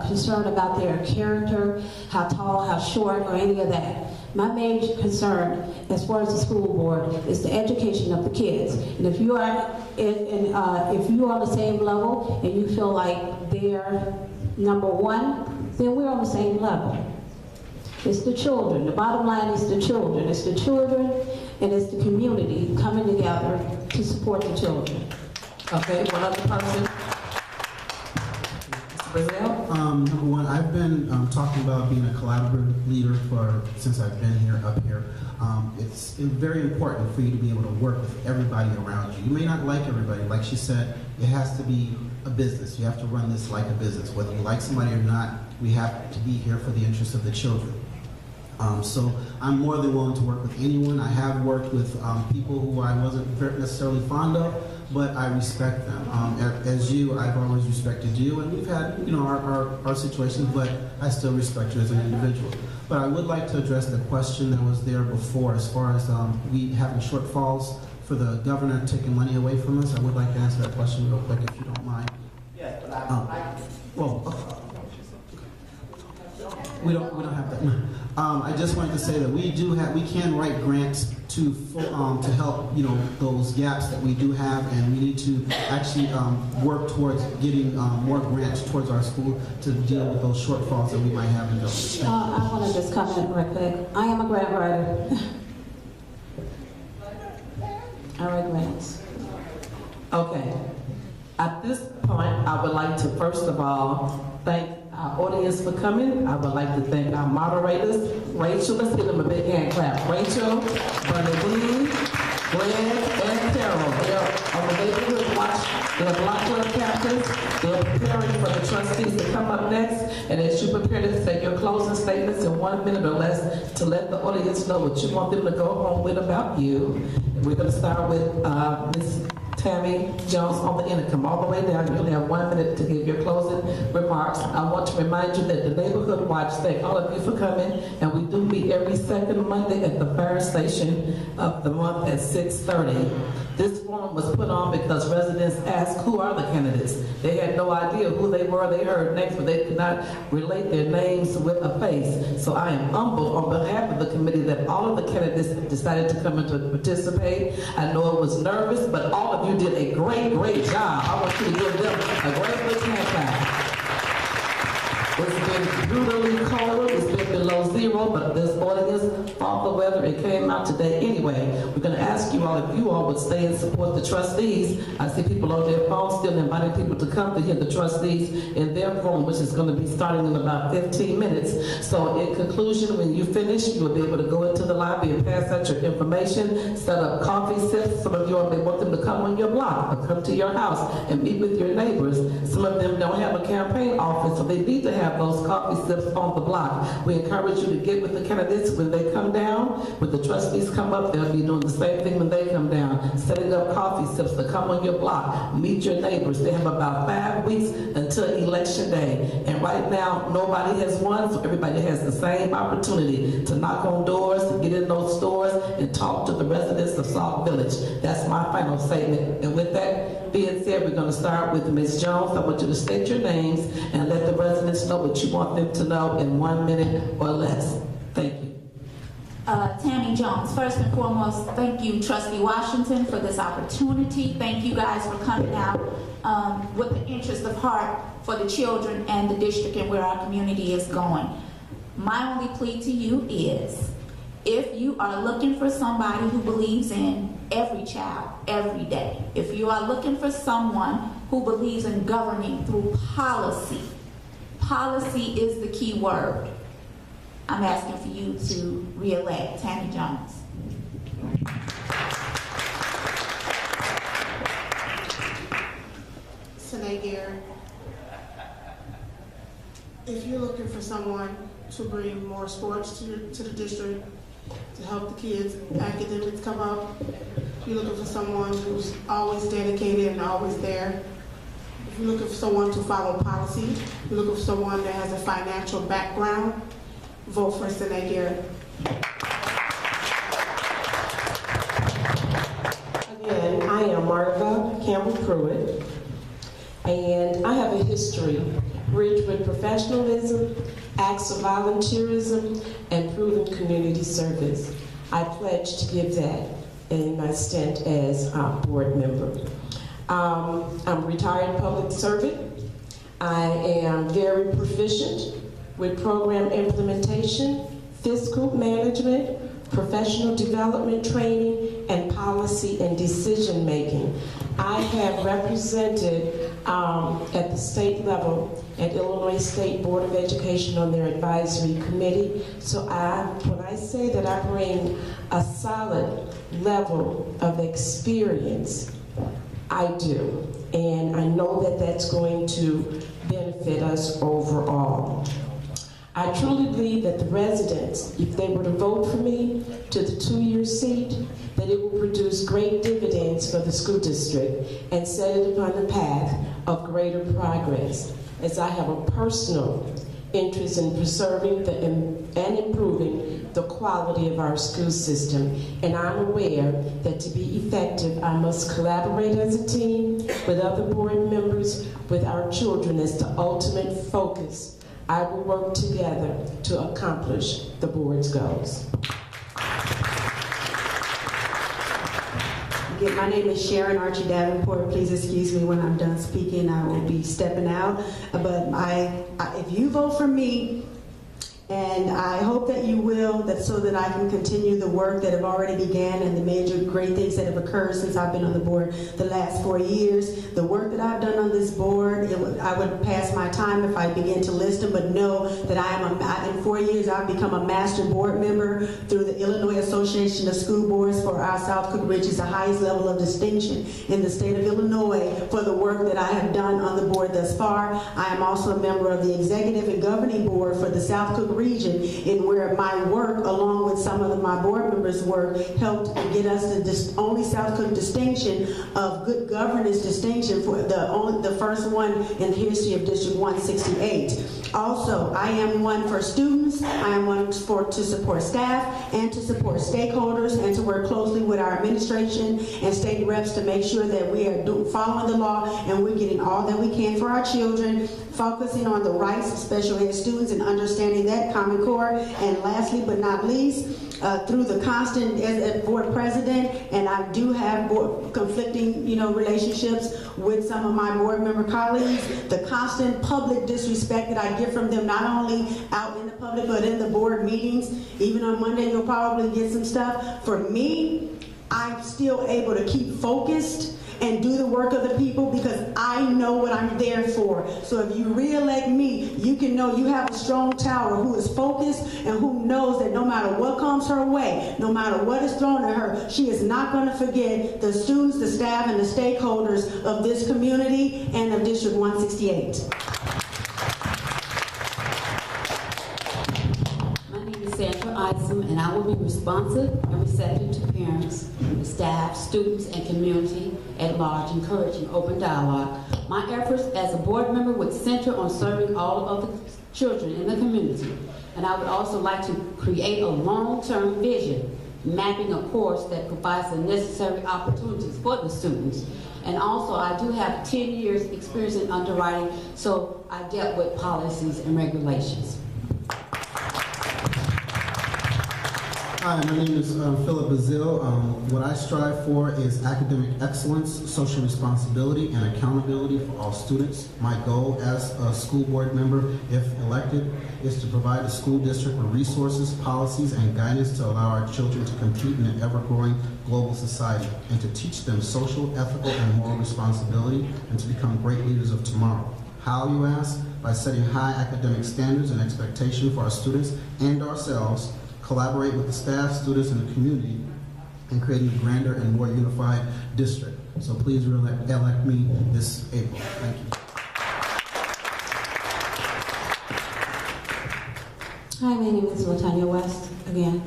concerned about their character, how tall, how short, or any of that. My major concern, as far as the school board, is the education of the kids. And if you are, if you are on the same level and you feel like they're number one, then we're on the same level. It's the children. The bottom line is the children. It's the children and it's the community coming together to support the children. Okay, one other person. Number one, I've been talking about being a collaborative leader since I've been up here. It's very important for you to be able to work with everybody around you. You may not like everybody. Like she said, it has to be a business. You have to run this like a business. Whether you like somebody or not, we have to be here for the interests of the children. So I'm more than willing to work with anyone. I have worked with people who I wasn't necessarily fond of, but I respect them. As you, I've always respected you, and we've had, our situations, but I still respect you as an individual. But I would like to address the question that was there before, as far as we having shortfalls for the governor taking money away from us. I would like to answer that question real quick, if you don't mind. Yes, but we don't have that. I just wanted to say that we can write grants to help those gaps that we do have, and we need to actually work towards getting more grants towards our school to deal with those shortfalls that we might have in those. I want to just comment real quick. I am a grant writer. I write grants. Okay. At this point, I would like to first of all thank our audience for coming. I would like to thank our moderators, Rachel. Let's give them a big hand clap. Rachel, Bernadine, Greg, and Carol. They're on the neighborhood watch. They're block club captains. They're preparing for the trustees to come up next. And as you prepare to say your closing statements in 1 minute or less to let the audience know what you want them to go home with about you. We're going to start with Ms. Tammy Jones on the intercom. All the way down, you only have 1 minute to give your closing remarks. I want to remind you that the Neighborhood Watch, thank all of you for coming, and we do meet every second Monday at the fire station of the month at 6:30. This forum was put on because residents asked who are the candidates. They had no idea who they were. They heard names, but they could not relate their names with a face. So I am humbled on behalf of the committee that all of the candidates decided to come and to participate. I know it was nervous, but all of you did a great, great job. I want you to give them a great big hand clap. It's been brutally cold. It's been below zero, but this audience fought the weather. It came out today anyway. We're going to ask you all if you all would stay and support the trustees. I see people on their phones still inviting people to come to hear the trustees in their room, which is going to be starting in about 15 minutes. So in conclusion, when you finish, you will be able to go into the lobby and pass out your information, set up coffee sips. Some of you all may want them to come on your block or come to your house and meet with your neighbors. Some of them don't have a campaign office, so they need to have those coffee sips on the block. We encourage you to get with the candidates when they come down. When the trustees come up, they'll be doing the same thing when they come down, setting up coffee sips to come on your block, meet your neighbors. They have about 5 weeks until election day. And right now, nobody has won, so everybody has the same opportunity to knock on doors, to get in those stores, and talk to the residents of Sauk Village. That's my final statement. And with that being said, we're going to start with Ms. Jones. I want you to state your names and let the residents know what you want them to know in 1 minute or less. Thank you. Tammy Jones, first and foremost, thank you, Trustee Washington, for this opportunity. Thank you guys for coming out with the interest of heart for the children and the district and where our community is going. My only plea to you is, if you are looking for somebody who believes in every child, every day, if you are looking for someone who believes in governing through policy, policy is the key word. I'm asking for you to re-elect Tammy Jones. Sine Gary, if you're looking for someone to bring more sports to the district, to help the kids' academics come up, if you're looking for someone who's always dedicated and always there, if you're looking for someone to follow policy, if you're looking for someone that has a financial background, vote for Sine Gary. Again, I am Martha Campbell Pruitt, and I have a history rich with professionalism, acts of volunteerism, and proven community service. I pledge to give that in my stint as board member. I'm a retired public servant. I am very proficient with program implementation, fiscal management, professional development training, and policy and decision making. I have represented at the state level at Illinois State Board of Education on their advisory committee. So when I say that I bring a solid level of experience, I do. And I know that that's going to benefit us overall. I truly believe that the residents, if they were to vote for me to the 2-year seat, that it will produce great dividends for the school district and set it upon the path of greater progress, as I have a personal interest in preserving and improving the quality of our school system. And I'm aware that to be effective, I must collaborate as a team with other board members, with our children as the ultimate focus. I will work together to accomplish the board's goals. Again, my name is Sharon Archie Davenport. Please excuse me when I'm done speaking. I will be stepping out. But if you vote for me, and I hope that you will, so that I can continue the work that have already began and the major great things that have occurred since I've been on the board the last 4 years. The work that I've done on this board, I would pass my time if I began to list them, but know that in 4 years I've become a master board member through the Illinois Association of School Boards for our South Cook Ridge. Is the highest level of distinction in the state of Illinois for the work that I have done on the board thus far. I am also a member of the executive and governing board for the South Cook region, in where my work, along with some of my board members' work, helped get us the only South Cook distinction of good governance distinction, for the first one in the history of District 168. Also, I am one for students, I am one to support staff and to support stakeholders and to work closely with our administration and state reps to make sure that we are following the law and we're getting all that we can for our children, focusing on the rights of special ed students and understanding that Common Core. And lastly but not least, through the constant, as board president, and I do have conflicting, relationships with some of my board member colleagues, the constant public disrespect that I get from them, not only out in the public, but in the board meetings. Even on Monday, you'll probably get some stuff. For me, I'm still able to keep focused and do the work of the people because I know what I'm there for. So if you re-elect me, you can know you have a strong tower who is focused and who knows that no matter what comes her way, no matter what is thrown at her, she is not going to forget the students, the staff, and the stakeholders of this community and of District 168. And I will be responsive and receptive to parents, staff, students, and community at large, encouraging open dialogue. My efforts as a board member would center on serving all of the children in the community. And I would also like to create a long-term vision, mapping a course that provides the necessary opportunities for the students. And also, I do have 10 years experience in underwriting, so I dealt with policies and regulations. Hi, my name is Philip Bazil. What I strive for is academic excellence, social responsibility, and accountability for all students. My goal as a school board member, if elected, is to provide the school district with resources, policies, and guidance to allow our children to compete in an ever-growing global society, and to teach them social, ethical, and moral responsibility, and to become great leaders of tomorrow. How, you ask? By setting high academic standards and expectations for our students and ourselves, collaborate with the staff, students, and the community in creating a grander and more unified district. So please elect me this April. Thank you. Hi, my name is Latanya West again.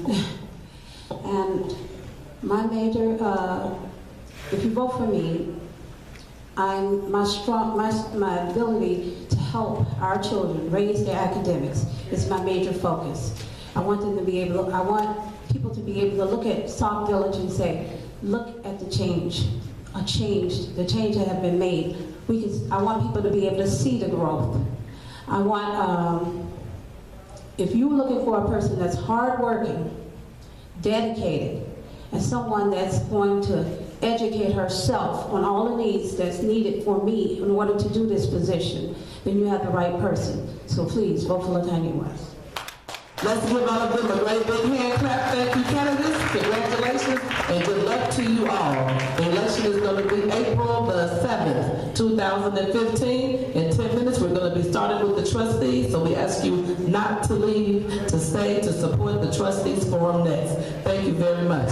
And my major, if you vote for me, my ability to help our children raise their academics is my major focus. I want them to be able to, I want people to be able to look at Sauk Village and say, look at the change that have been made. I want people to be able to see the growth. I want, if you're looking for a person that's hardworking, dedicated, and someone that's going to educate herself on all the needs that's needed for me in order to do this position, then you have the right person. So please, vote for Latanya West. Let's give all of them a great big hand clap. Thank you, candidates. Congratulations, and good luck to you all. The election is going to be April the 7th, 2015. In 10 minutes, we're going to be starting with the trustees, so we ask you not to leave, to stay, to support the trustees forum next. Thank you very much.